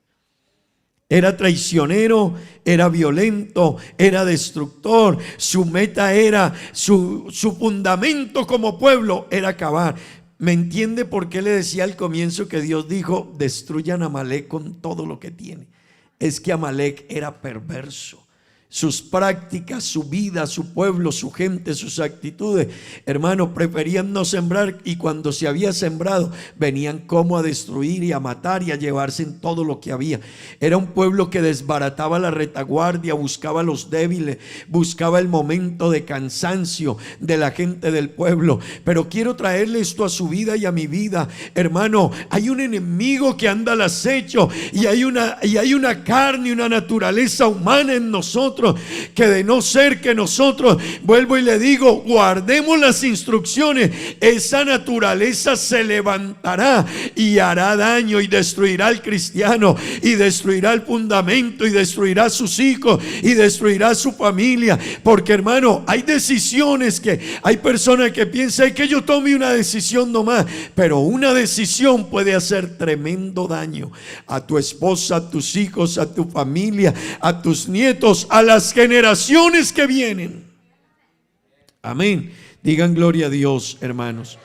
Era traicionero, era violento, era destructor. Su meta era, su fundamento como pueblo era acabar. ¿Me entiende por qué le decía al comienzo que Dios dijo, destruyan a Amalek con todo lo que tiene? Es que Amalek era perverso. Sus prácticas, su vida, su pueblo, su gente, sus actitudes, hermanos, preferían no sembrar, y cuando se había sembrado venían como a destruir y a matar y a llevarse en todo lo que había. Era un pueblo que desbarataba la retaguardia, buscaba a los débiles, buscaba el momento de cansancio de la gente del pueblo. Pero quiero traerle esto a su vida y a mi vida, hermano. Hay un enemigo que anda al acecho, y hay una carne, una naturaleza humana en nosotros nosotros, que de no ser que nosotros, vuelvo y le digo, guardemos las instrucciones, esa naturaleza se levantará y hará daño y destruirá al cristiano, y destruirá el fundamento, y destruirá a sus hijos, y destruirá a su familia. Porque, hermano, hay decisiones que hay personas que piensan que yo tome una decisión nomás, pero una decisión puede hacer tremendo daño a tu esposa, a tus hijos, a tu familia, a tus nietos, a las generaciones que vienen. Amén. Digan gloria a Dios, hermanos.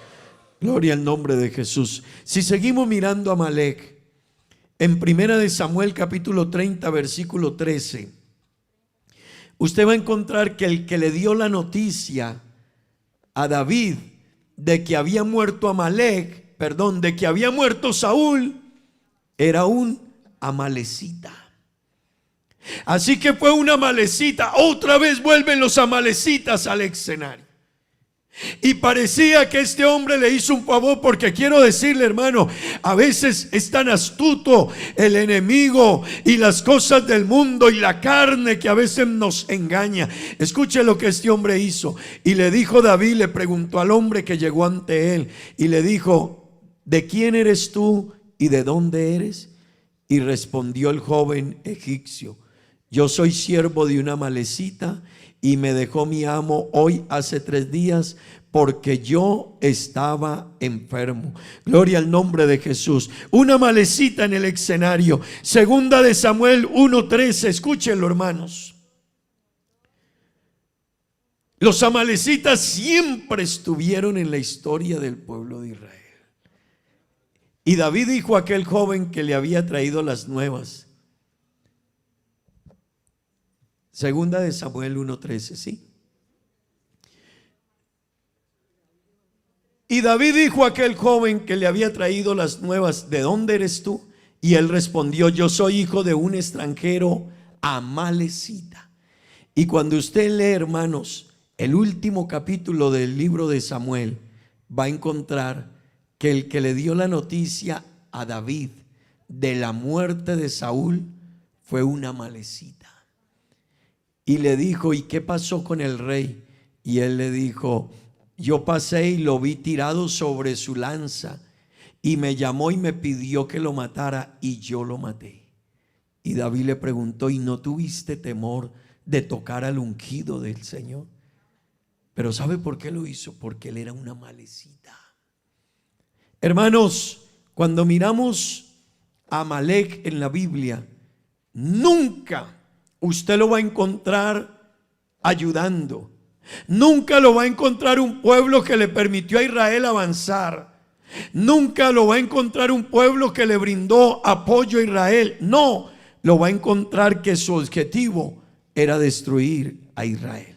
Gloria al nombre de Jesús. Si seguimos mirando a Amalek, en 1 Samuel capítulo 30 versículo 13, usted va a encontrar que el que le dio la noticia a David de que había muerto Amalek, perdón, de que había muerto Saúl, era un amalecita. Así que fue una amalecita. Otra vez vuelven los amalecitas al escenario. Y parecía que este hombre le hizo un favor, porque quiero decirle, hermano, a veces es tan astuto el enemigo y las cosas del mundo y la carne que a veces nos engaña. Escuche lo que este hombre hizo. Y le dijo David, le preguntó al hombre que llegó ante él, y le dijo: ¿de quién eres tú y de dónde eres? Y respondió el joven egipcio: yo soy siervo de una amalecita, y me dejó mi amo hoy hace 3 días porque yo estaba enfermo. Gloria al nombre de Jesús. Una amalecita en el escenario. Segunda de Samuel 1:13. Escúchenlo, hermanos. Los amalecitas siempre estuvieron en la historia del pueblo de Israel. Y David dijo a aquel joven que le había traído las nuevas. Segunda de Samuel 1:13, ¿sí? Y David dijo a aquel joven que le había traído las nuevas: ¿de dónde eres tú? Y él respondió: yo soy hijo de un extranjero amalecita. Y cuando usted lee, hermanos, el último capítulo del libro de Samuel, va a encontrar que el que le dio la noticia a David de la muerte de Saúl fue una amalecita. Y le dijo: ¿y qué pasó con el rey? Y él le dijo: yo pasé y lo vi tirado sobre su lanza, y me llamó y me pidió que lo matara, y yo lo maté. Y David le preguntó: ¿y no tuviste temor de tocar al ungido del Señor? Pero ¿sabe por qué lo hizo? Porque él era una amalecita. Hermanos, cuando miramos a Amalek en la Biblia, nunca usted lo va a encontrar ayudando. Nunca lo va a encontrar un pueblo que le permitió a Israel avanzar. Nunca lo va a encontrar un pueblo que le brindó apoyo a Israel. No, lo va a encontrar que su objetivo era destruir a Israel.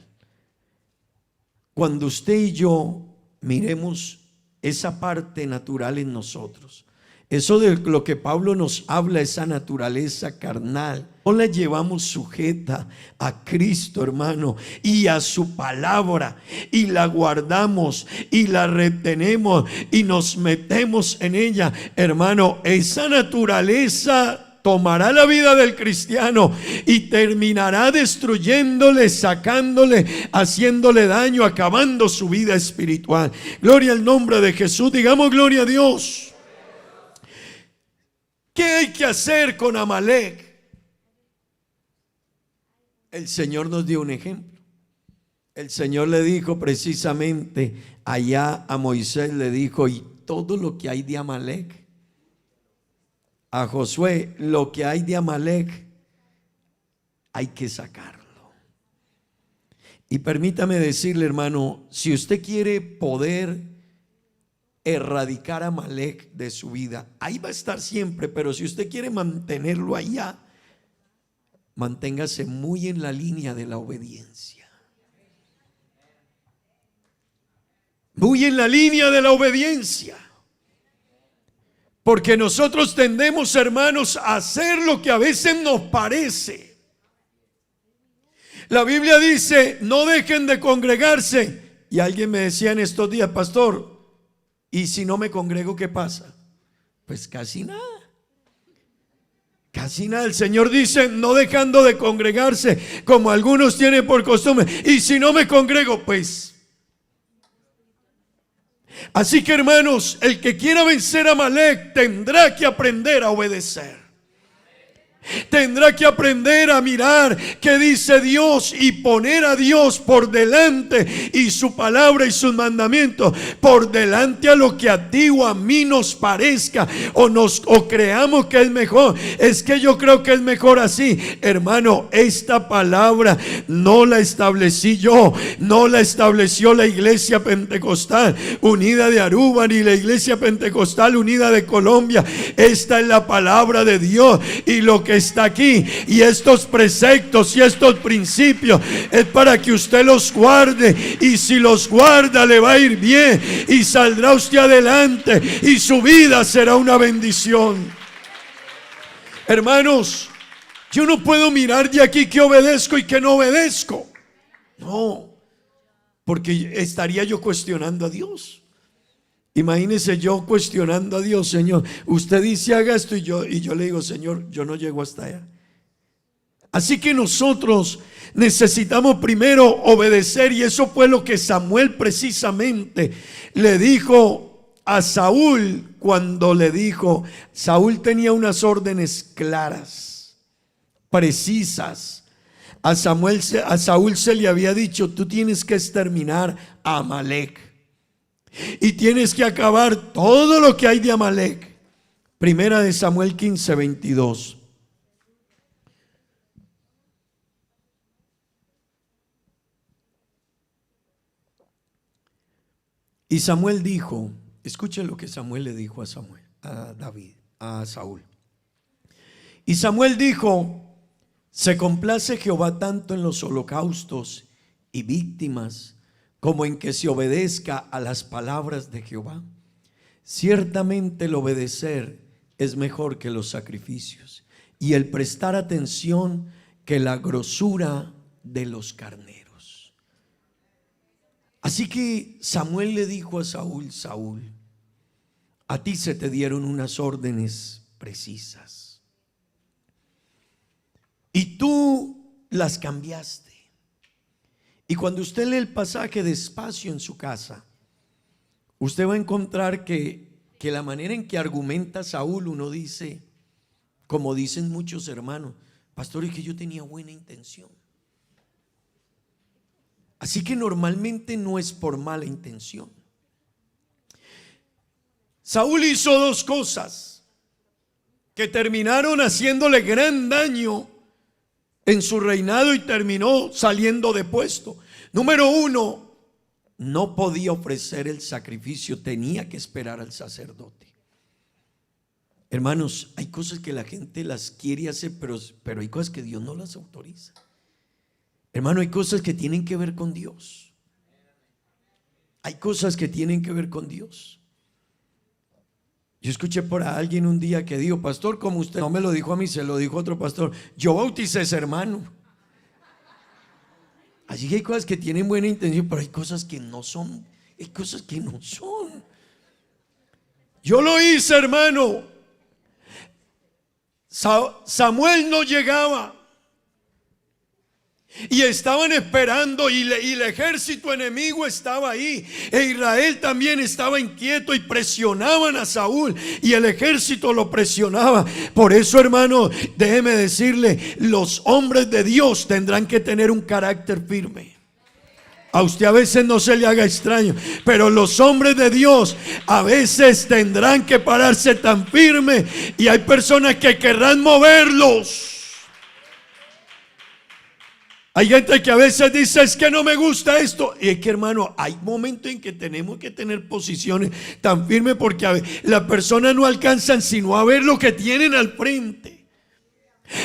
Cuando usted y yo miremos esa parte natural en nosotros, eso de lo que Pablo nos habla, esa naturaleza carnal, no la llevamos sujeta a Cristo, hermano, y a su palabra, y la guardamos y la retenemos y nos metemos en ella, hermano, esa naturaleza tomará la vida del cristiano y terminará destruyéndole, sacándole, haciéndole daño, acabando su vida espiritual. Gloria al nombre de Jesús. Digamos gloria a Dios. ¿Qué hay que hacer con Amalek? El Señor nos dio un ejemplo. El Señor le dijo precisamente allá a Moisés, le dijo: y todo lo que hay de Amalek. A Josué: lo que hay de Amalek hay que sacarlo. Y permítame decirle, hermano, si usted quiere poder erradicar a Amalek de su vida, ahí va a estar siempre, pero si usted quiere mantenerlo allá, manténgase muy en la línea de la obediencia. Muy en la línea de la obediencia. Porque nosotros tendemos, hermanos, a hacer lo que a veces nos parece. La Biblia dice: no dejen de congregarse. Y alguien me decía en estos días: pastor, ¿y si no me congrego qué pasa? Pues casi nada. Casi nada. El Señor dice, no dejando de congregarse como algunos tienen por costumbre. Y si no me congrego, pues. Así que hermanos, el que quiera vencer a Amalek tendrá que aprender a obedecer. Tendrá que aprender a mirar qué dice Dios y poner a Dios por delante y su palabra y sus mandamientos por delante a lo que a ti o a mí nos parezca o creamos que es mejor. Es que yo creo que es mejor así. Hermano, esta palabra no la establecí yo, no la estableció la Iglesia Pentecostal Unida de Aruba ni la Iglesia Pentecostal Unida de Colombia. Esta es la palabra de Dios, y lo que está aquí y estos preceptos y estos principios es para que usted los guarde, y si los guarda le va a ir bien y saldrá usted adelante y su vida será una bendición. Hermanos, yo no puedo mirar de aquí que obedezco y que no obedezco. No, porque estaría yo cuestionando a Dios. Imagínese yo cuestionando a Dios, Señor, usted dice haga esto, y yo le digo, Señor, yo no llego hasta allá. Así que nosotros necesitamos primero obedecer, y eso fue lo que Samuel precisamente le dijo a Saúl cuando le dijo, Saúl tenía unas órdenes claras, precisas. A Saúl se le había dicho, tú tienes que exterminar a Amalek. Y tienes que acabar todo lo que hay de Amalek. Primera de Samuel 15:22. Y Samuel dijo, escuchen lo que Samuel le dijo a Saúl. Y Samuel dijo, se complace Jehová tanto en los holocaustos y víctimas como en que se obedezca a las palabras de Jehová. Ciertamente el obedecer es mejor que los sacrificios, y el prestar atención que la grosura de los carneros. Así que Samuel le dijo a Saúl, Saúl, a ti se te dieron unas órdenes precisas y tú las cambiaste. Y cuando usted lee el pasaje despacio en su casa, usted va a encontrar que la manera en que argumenta Saúl, uno dice, como dicen muchos hermanos, pastor, es que yo tenía buena intención. Así que normalmente no es por mala intención. Saúl hizo dos cosas que terminaron haciéndole gran daño en su reinado y terminó saliendo de puesto. Número uno, no podía ofrecer el sacrificio, tenía que esperar al sacerdote. Hermanos, hay cosas que la gente las quiere hacer, pero hay cosas que Dios no las autoriza. Hermano, hay cosas que tienen que ver con Dios. Hay cosas que tienen que ver con Dios. Yo escuché por alguien un día que dijo, pastor, como usted no me lo dijo a mí, se lo dijo a otro pastor, yo bauticé a ese hermano. Así que hay cosas que tienen buena intención, pero hay cosas que no son. Hay cosas que no son. Yo lo hice, hermano. Samuel no llegaba. Y estaban esperando, y el ejército enemigo estaba ahí, e Israel también estaba inquieto, y presionaban a Saúl, y el ejército lo presionaba. Por eso, hermano, déjeme decirle, los hombres de Dios tendrán que tener un carácter firme. A usted a veces no se le haga extraño, pero los hombres de Dios a veces tendrán que pararse tan firme, y hay personas que querrán moverlos. Hay gente que a veces dice, es que no me gusta esto. Y es que, hermano, hay momentos en que tenemos que tener posiciones tan firmes, porque las personas no alcanzan sino a ver lo que tienen al frente.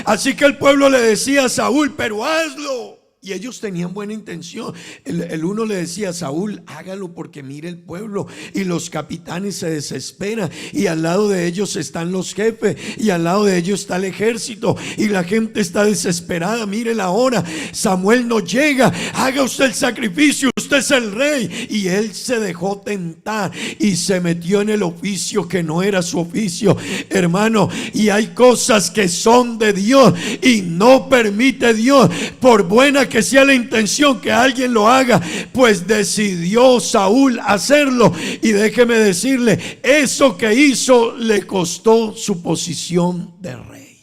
Así que el pueblo le decía a Saúl, pero hazlo. Y ellos tenían buena intención. El uno le decía a Saúl, hágalo porque mire el pueblo. Y los capitanes se desesperan. Y al lado de ellos están los jefes. Y al lado de ellos está el ejército. Y la gente está desesperada. Mire la hora. Samuel no llega. Haga usted el sacrificio. Usted es el rey. Y él se dejó tentar. Y se metió en el oficio que no era su oficio. Hermano, y hay cosas que son de Dios. Y no permite Dios, por buena que sea la intención, que alguien lo haga. Pues decidió Saúl hacerlo, y déjeme decirle, eso que hizo le costó su posición de rey.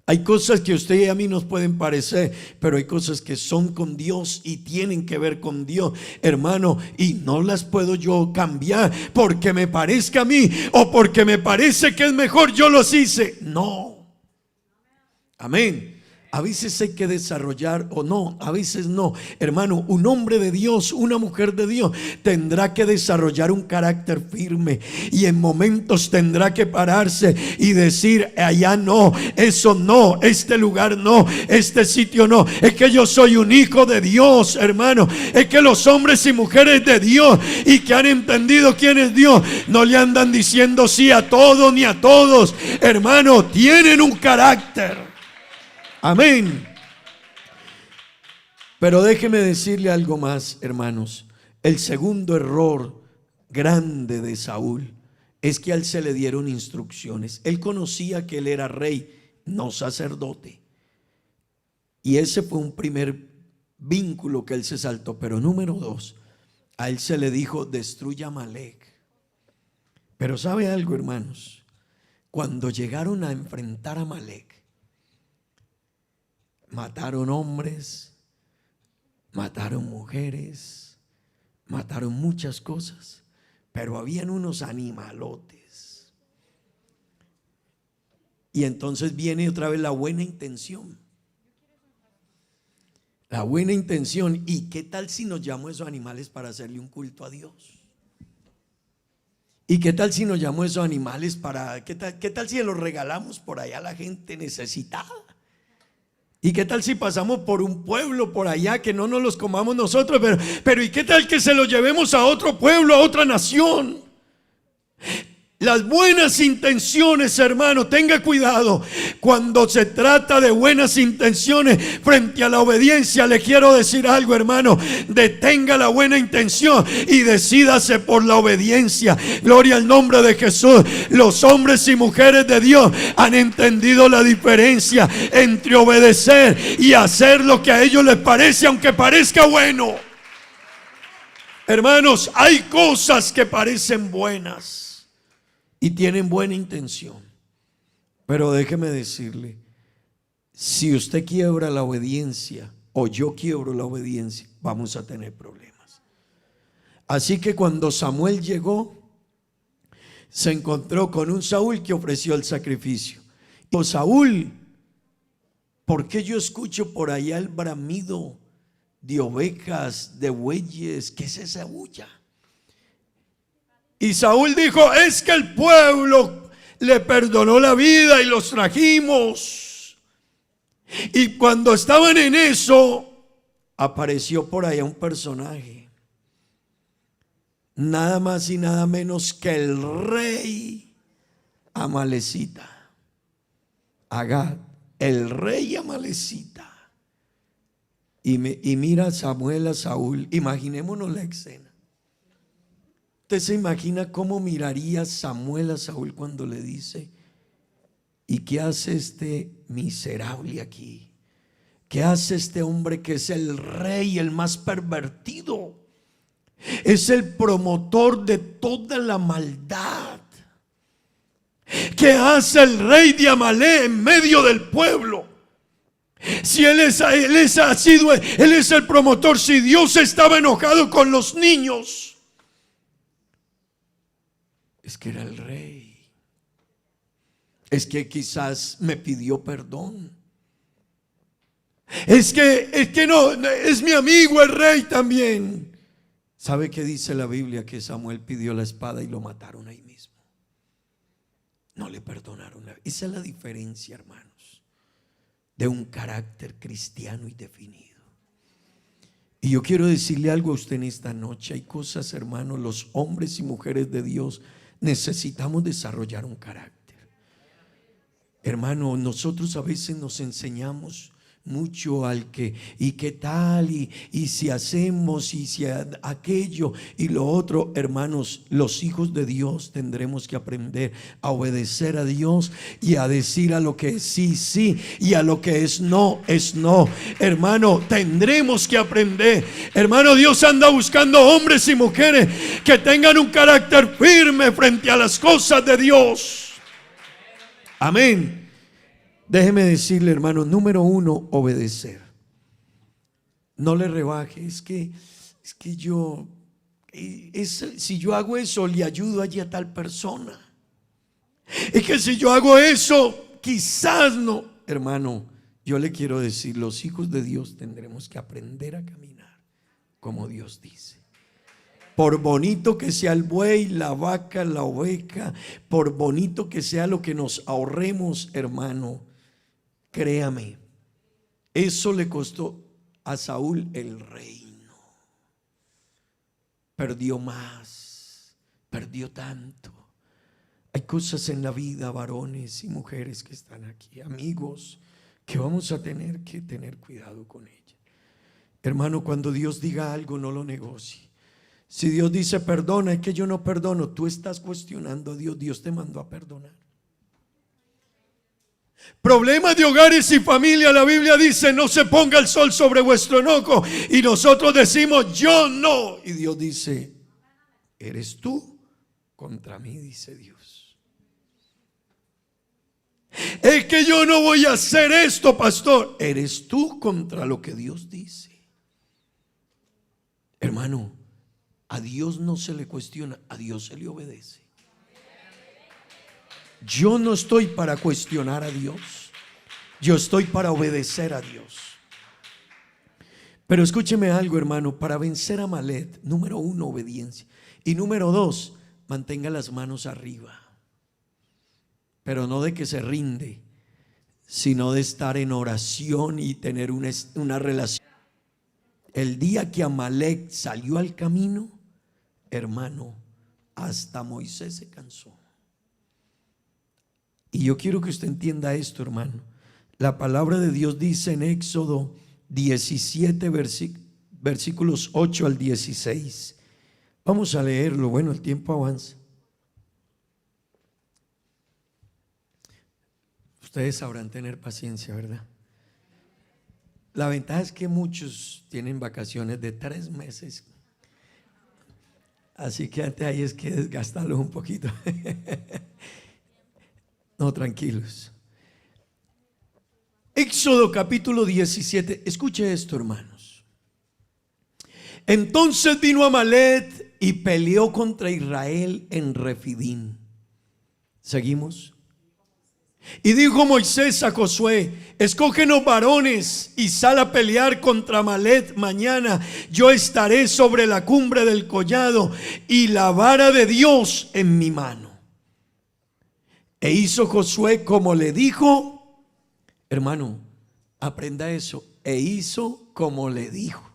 Hay cosas que a usted y a mí nos pueden parecer, pero hay cosas que son con Dios y tienen que ver con Dios, hermano, y no las puedo yo cambiar porque me parezca a mí o porque me parece que es mejor yo los hice. No. Amén. A veces hay que desarrollar, o no, a veces no. Hermano, un hombre de Dios, una mujer de Dios tendrá que desarrollar un carácter firme, y en momentos tendrá que pararse y decir, allá no, eso no, este lugar no, este sitio no. Es que yo soy un hijo de Dios, hermano. Es que los hombres y mujeres de Dios y que han entendido quién es Dios, no le andan diciendo sí a todo ni a todos. Hermano, tienen un carácter. Amén. Pero déjeme decirle algo más, hermanos. El segundo error grande de Saúl es que a él se le dieron instrucciones. Él conocía que él era rey, no sacerdote. Y ese fue un primer vínculo que él se saltó. Pero número dos, a él se le dijo, destruya a Amalec. Pero ¿sabe algo, hermanos? Cuando llegaron a enfrentar a Amalec, mataron hombres, mataron mujeres, mataron muchas cosas, pero habían unos animalotes. Y entonces viene otra vez la buena intención. La buena intención. ¿Y qué tal si nos llamó esos animales para hacerle un culto a Dios? ¿Y qué tal si nos llamó esos animales para, qué tal si los regalamos por allá a la gente necesitada? ¿Y qué tal si pasamos por un pueblo por allá que no nos los comamos nosotros? Pero ¿y qué tal que se los llevemos a otro pueblo, a otra nación? Las buenas intenciones, hermano, tenga cuidado. Cuando se trata de buenas intenciones frente a la obediencia, le quiero decir algo, hermano. Detenga la buena intención y decídase por la obediencia. Gloria al nombre de Jesús. Los hombres y mujeres de Dios han entendido la diferencia entre obedecer y hacer lo que a ellos les parece, aunque parezca bueno. Hermanos, hay cosas que parecen buenas y tienen buena intención, pero déjeme decirle, si usted quiebra la obediencia o yo quiebro la obediencia, vamos a tener problemas. Así que cuando Samuel llegó, se encontró con un Saúl que ofreció el sacrificio. Y Saúl, ¿por qué yo escucho por allá el bramido de ovejas, de bueyes? ¿Qué es esa bulla? Y Saúl dijo, es que el pueblo le perdonó la vida y los trajimos. Y cuando estaban en eso, apareció por allá un personaje, nada más y nada menos que el rey amalecita, Agag, el rey amalecita. Y mira Samuel a Saúl, imaginémonos la escena. ¿Usted se imagina cómo miraría Samuel a Saúl cuando le dice, ¿y qué hace este miserable aquí? ¿Qué hace este hombre que es el rey, el más pervertido? Es el promotor de toda la maldad. ¿Qué hace el rey de Amalec en medio del pueblo? Si él es el promotor, si Dios estaba enojado con los niños, es que era el rey. Es que quizás me pidió perdón. Es que no, es mi amigo el rey también. ¿Sabe qué dice la Biblia? Que Samuel pidió la espada y lo mataron ahí mismo. No le perdonaron. Esa es la diferencia, hermanos. de un carácter cristiano y definido. Y yo quiero decirle algo a usted en esta noche. Hay cosas, hermanos, los hombres y mujeres de Dios necesitamos desarrollar un carácter. Hermano, nosotros a veces nos enseñamos mucho al que y qué tal y si hacemos y si aquello y lo otro. Hermanos, los hijos de Dios tendremos que aprender a obedecer a Dios y a decir a lo que es sí, sí, y a lo que es no, es no. Hermano, tendremos que aprender. Hermano, Dios anda buscando hombres y mujeres que tengan un carácter firme frente a las cosas de Dios. Amén. Déjeme decirle, hermano, número uno, obedecer. No le rebaje. Es que yo, si yo hago eso, le ayudo allí a tal persona. Es que si yo hago eso, quizás no. Hermano, yo le quiero decir, los hijos de Dios tendremos que aprender a caminar como Dios dice. Por bonito que sea el buey, la vaca, la oveja, por bonito que sea lo que nos ahorremos, hermano, créame, eso le costó a Saúl el reino. Perdió más, perdió tanto. Hay cosas en la vida, varones y mujeres que están aquí, amigos, que vamos a tener que tener cuidado con ellas. Hermano, cuando Dios diga algo, no lo negocie. Si Dios dice perdona, es que yo no perdono, tú estás cuestionando a Dios. Dios te mandó a perdonar. Problemas de hogares y familia, la Biblia dice no se ponga el sol sobre vuestro enojo, y nosotros decimos yo no, y Dios dice eres tú contra mí, dice Dios. Es que yo no voy a hacer esto, pastor. Eres tú contra lo que Dios dice. Hermano, a Dios no se le cuestiona, a Dios se le obedece. Yo no estoy para cuestionar a Dios, yo estoy para obedecer a Dios. Pero escúcheme algo, hermano, para vencer a Amalek, número uno, obediencia. Y número dos, mantenga las manos arriba. Pero no de que se rinde, sino de estar en oración y tener una relación. El día que Amalek salió al camino, hermano, hasta Moisés se cansó. Y yo quiero que usted entienda esto, hermano. La palabra de Dios dice en Éxodo 17, versículos 8 al 16. Vamos a leerlo. Bueno, el tiempo avanza. Ustedes sabrán tener paciencia, ¿verdad? La ventaja es que muchos tienen vacaciones de 3 meses. Así que antes ahí es que desgastarlos un poquito. No, tranquilos. Éxodo capítulo 17. Escuche esto, hermanos. Entonces vino Amalek y peleó contra Israel en Refidim. Seguimos. Y dijo Moisés a Josué: escógenos varones y sal a pelear contra Amalek mañana. Yo estaré sobre la cumbre del collado y la vara de Dios en mi mano. E hizo Josué como le dijo. Hermano, aprenda eso. E hizo como le dijo.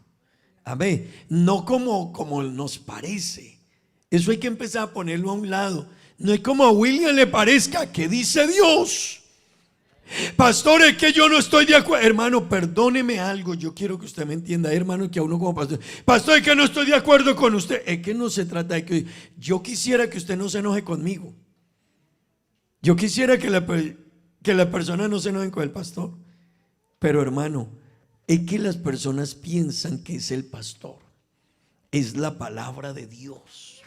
Amén. No como nos parece. Eso hay que empezar a ponerlo a un lado. No es como a William le parezca. ¿Qué dice Dios? Pastor, es que yo no estoy de acuerdo. Hermano, perdóneme algo. Yo quiero que usted me entienda, hermano, que a uno como pastor. Pastor, es que no estoy de acuerdo con usted. Es que no se trata de que yo quisiera que usted no se enoje conmigo. Yo quisiera que la persona no se enoje con el pastor. Pero hermano, es que las personas piensan que es el pastor. Es la palabra de Dios.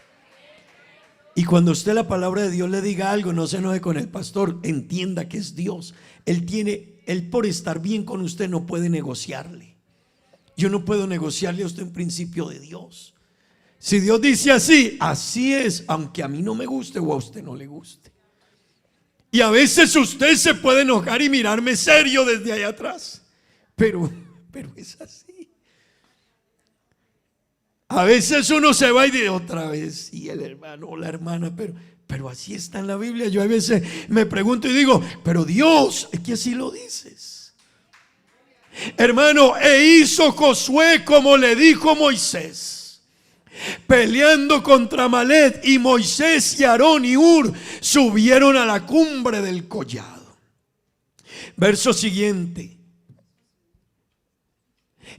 Y cuando usted la palabra de Dios le diga algo, no se enoje con el pastor. Entienda que es Dios. Él por estar bien con usted no puede negociarle. Yo no puedo negociarle a usted un principio de Dios. Si Dios dice así, así es, aunque a mí no me guste o a usted no le guste. Y a veces usted se puede enojar y mirarme serio desde allá atrás. Pero es así. A veces uno se va y de otra vez, y el hermano o la hermana, pero así está en la Biblia. Yo a veces me pregunto y digo, pero Dios, es que así lo dices. Hermano, hizo Josué como le dijo Moisés, peleando contra Amalek, y Moisés y Aarón y Hur subieron a la cumbre del collado. Verso siguiente.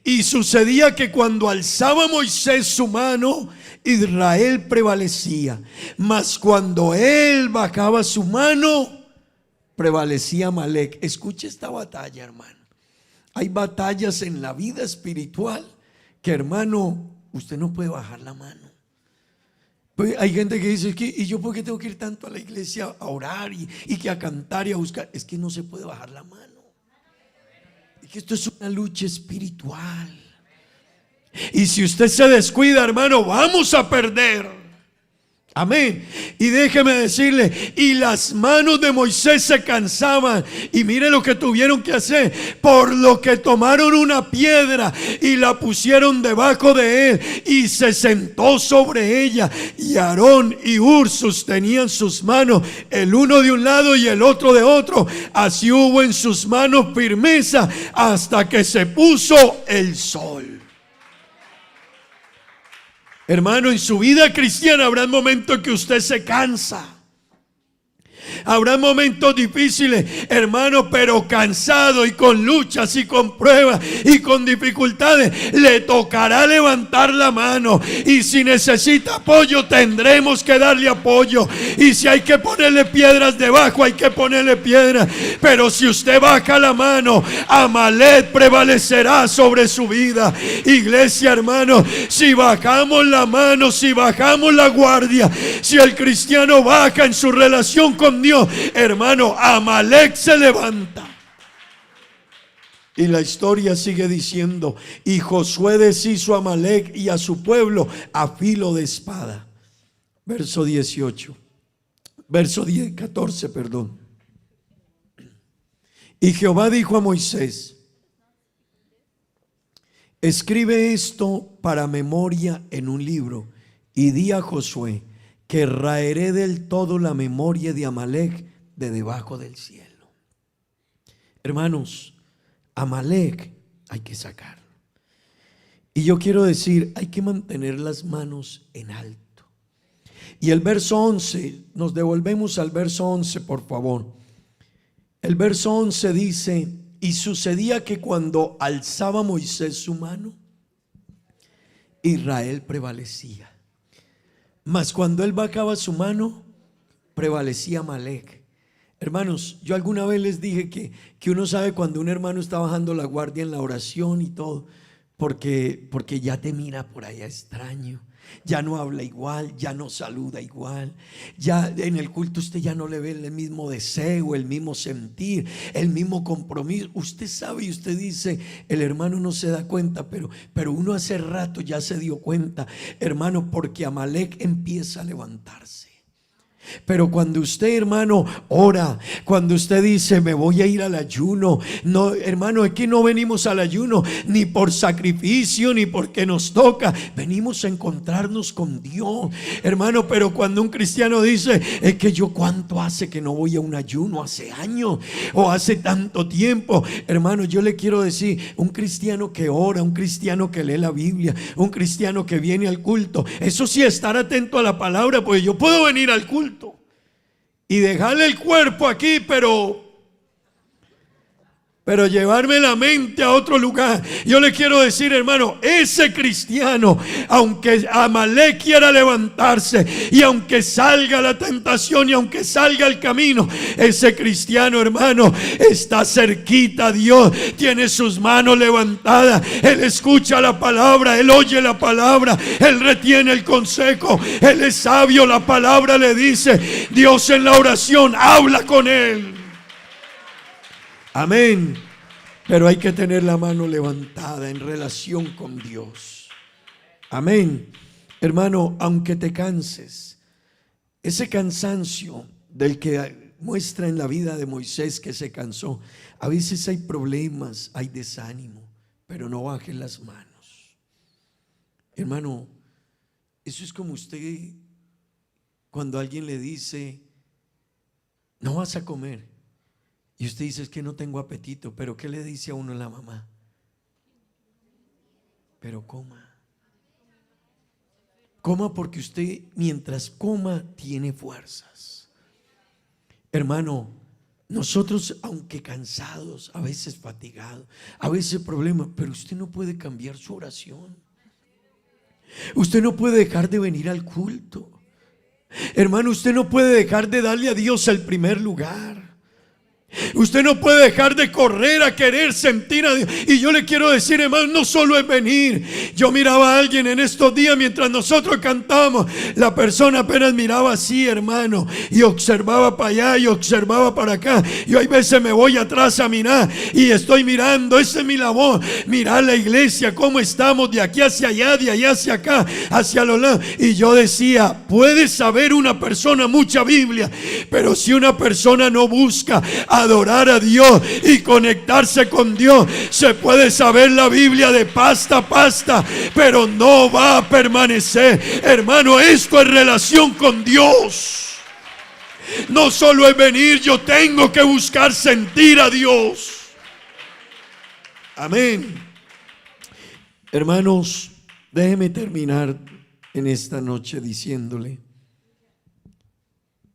Y sucedía que cuando alzaba Moisés su mano, Israel prevalecía, mas cuando él bajaba su mano, prevalecía Amalek. Escuche esta batalla, hermano. Hay batallas en la vida espiritual que, hermano, usted no puede bajar la mano. Pues hay gente que dice, ¿y yo por qué tengo que ir tanto a la iglesia a orar y que a cantar y a buscar? Es que no se puede bajar la mano. Es que esto es una lucha espiritual. Y si usted se descuida, hermano, vamos a perder. Amén. Y déjeme decirle, y las manos de Moisés se cansaban, y mire lo que tuvieron que hacer, por lo que tomaron una piedra y la pusieron debajo de él, y se sentó sobre ella, y Aarón y Hur sostenían sus manos, el uno de un lado y el otro de otro. Así hubo en sus manos firmeza hasta que se puso el sol. Hermano, en su vida cristiana habrá momentos que usted se cansa. Habrá momentos difíciles, hermano, pero cansado y con luchas y con pruebas y con dificultades, le tocará levantar la mano. Y si necesita apoyo, tendremos que darle apoyo. Y si hay que ponerle piedras debajo, hay que ponerle piedras. Pero si usted baja la mano, Amalek prevalecerá sobre su vida. Iglesia, hermano, si bajamos la mano, si bajamos la guardia, si el cristiano baja en su relación con Dios, hermano, Amalek se levanta. Y la historia sigue diciendo, y Josué deshizo a Amalek y a su pueblo a filo de espada. Verso 18. Verso 14, perdón. Y Jehová dijo a Moisés, escribe esto para memoria en un libro, y di a Josué que raeré del todo la memoria de Amalek de debajo del cielo. Hermanos, Amalek hay que sacarlo. Y yo quiero decir, hay que mantener las manos en alto. Y el verso 11, nos devolvemos al verso 11, por favor. El verso 11 dice, y sucedía que cuando alzaba Moisés su mano, Israel prevalecía. Mas cuando él bajaba su mano, prevalecía Amalek. Hermanos, yo alguna vez les dije que uno sabe cuando un hermano está bajando la guardia en la oración y todo, porque ya te mira por allá extraño, ya no habla igual, ya no saluda igual, ya en el culto usted ya no le ve el mismo deseo, el mismo sentir, el mismo compromiso. Usted sabe y usted dice, el hermano no se da cuenta, pero uno hace rato ya se dio cuenta, hermano, porque Amalek empieza a levantarse. Pero cuando usted, hermano, ora, cuando usted dice me voy a ir al ayuno, no, hermano, es que no venimos al ayuno ni por sacrificio ni porque nos toca, venimos a encontrarnos con Dios, hermano. Pero cuando un cristiano dice, es que yo cuánto hace que no voy a un ayuno, hace años o hace tanto tiempo, hermano, yo le quiero decir, un cristiano que ora, un cristiano que lee la Biblia, un cristiano que viene al culto, eso sí, estar atento a la palabra, pues yo puedo venir al culto y dejarle el cuerpo aquí, pero llevarme la mente a otro lugar. Yo le quiero decir, hermano, ese cristiano, aunque Amalek quiera levantarse y aunque salga la tentación y aunque salga el camino, ese cristiano, hermano, está cerquita a Dios, tiene sus manos levantadas, él escucha la palabra, él oye la palabra, él retiene el consejo, él es sabio, la palabra le dice, Dios en la oración habla con él. Amén. Pero hay que tener la mano levantada en relación con Dios. Amén. Hermano, aunque te canses, ese cansancio del que muestra en la vida de Moisés que se cansó, a veces hay problemas, hay desánimo, pero no bajes las manos. Hermano, eso es como usted cuando alguien le dice, no vas a comer. Y usted dice, es que no tengo apetito. Pero ¿qué le dice a uno la mamá? pero coma. Coma porque usted mientras coma tiene fuerzas. Hermano, nosotros aunque cansados, a veces fatigados, a veces problemas, pero usted no puede cambiar su oración. Usted no puede dejar de venir al culto. Hermano, usted no puede dejar de darle a Dios el primer lugar. Usted no puede dejar de correr a querer sentir a Dios. Y yo le quiero decir, hermano, no solo es venir. Yo miraba a alguien en estos días mientras nosotros cantábamos. La persona apenas miraba así, hermano, y observaba para allá y observaba para acá. Yo hay veces me voy atrás a mirar y estoy mirando. Esa es mi labor, mirar la iglesia, cómo estamos de aquí hacia allá, de allá hacia acá, hacia los lados. Y yo decía, puede saber una persona mucha Biblia, pero si una persona no busca adorar a Dios y conectarse con Dios, se puede saber la Biblia de pasta a pasta, pero no va a permanecer. Hermano, esto es relación con Dios. No solo es venir, yo tengo que buscar sentir a Dios. Amén. Hermanos, déjeme terminar en esta noche diciéndole,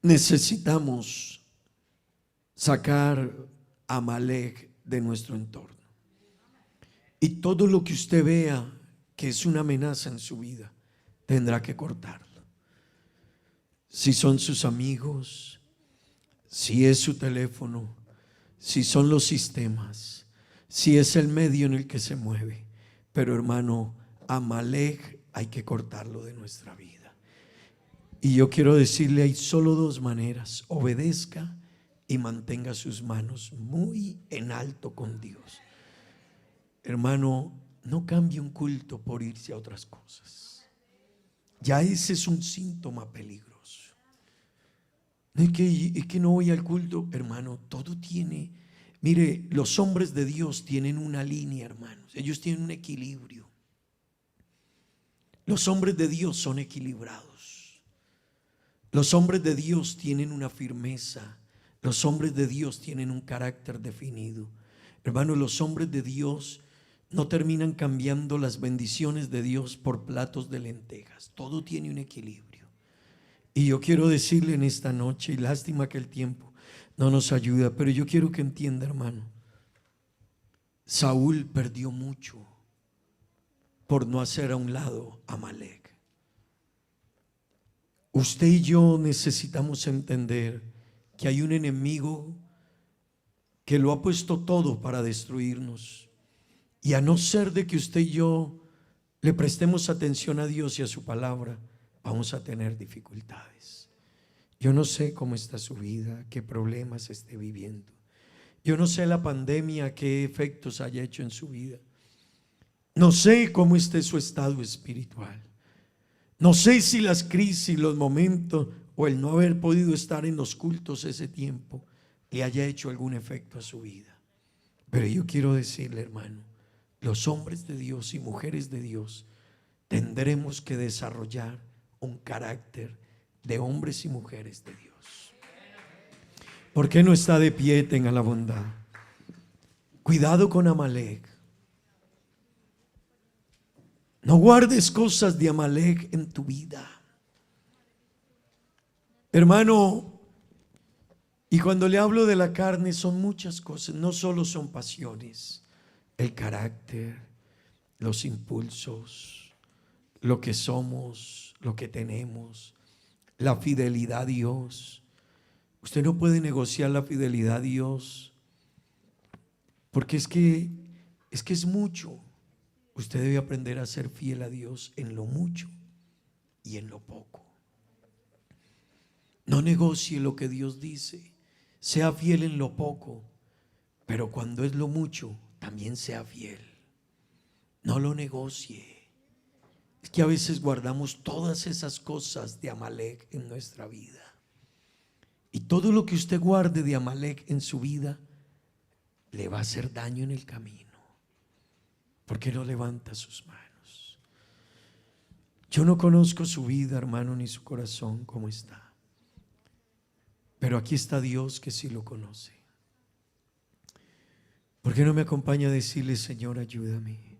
necesitamos sacar a Amalek de nuestro entorno. Y todo lo que usted vea que es una amenaza en su vida, tendrá que cortarlo. Si son sus amigos, si es su teléfono, si son los sistemas, si es el medio en el que se mueve. Pero hermano, Amalek hay que cortarlo de nuestra vida. Y yo quiero decirle, hay solo dos maneras: obedezca y mantenga sus manos muy en alto con Dios. Hermano, no cambie un culto por irse a otras cosas. Ya ese es un síntoma peligroso. Es que no voy al culto, hermano. Todo tiene, mire, los hombres de Dios tienen una línea, hermanos. Ellos tienen un equilibrio. Los hombres de Dios son equilibrados. Los hombres de Dios tienen una firmeza. Los hombres de Dios tienen un carácter definido. Hermano, los hombres de Dios no terminan cambiando las bendiciones de Dios por platos de lentejas. Todo tiene un equilibrio. Y yo quiero decirle en esta noche, y lástima que el tiempo no nos ayuda, pero yo quiero que entienda, hermano, Saúl perdió mucho por no hacer a un lado a Amalek. Usted y yo necesitamos entender que hay un enemigo que lo ha puesto todo para destruirnos. Y a no ser de que usted y yo le prestemos atención a Dios y a su palabra, vamos a tener dificultades. Yo no sé cómo está su vida, qué problemas esté viviendo. Yo no sé la pandemia, qué efectos haya hecho en su vida. No sé cómo esté su estado espiritual. No sé si las crisis, los momentos o el no haber podido estar en los cultos ese tiempo le haya hecho algún efecto a su vida. Pero yo quiero decirle, hermano, los hombres de Dios y mujeres de Dios tendremos que desarrollar un carácter de hombres y mujeres de Dios. ¿Por qué no está de pie? Tenga la bondad. Cuidado con Amalek. No guardes cosas de Amalek en tu vida, hermano. Y cuando le hablo de la carne, son muchas cosas. No solo son pasiones, el carácter, los impulsos, lo que somos, lo que tenemos, la fidelidad a Dios. Usted no puede negociar la fidelidad a Dios, porque es que es mucho. Usted debe aprender a ser fiel a Dios en lo mucho y en lo poco. No negocie lo que Dios dice. Sea fiel en lo poco, pero cuando es lo mucho, también sea fiel. No lo negocie. Es que a veces guardamos todas esas cosas de Amalek en nuestra vida. Y todo lo que usted guarde de Amalek en su vida le va a hacer daño en el camino. ¿Por qué no levanta sus manos? Yo no conozco su vida, hermano, ni su corazón, cómo está. Pero aquí está Dios que sí lo conoce. ¿Por qué no me acompaña a decirle: Señor, ayúdame?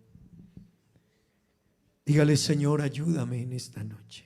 Dígale, Señor, ayúdame en esta noche.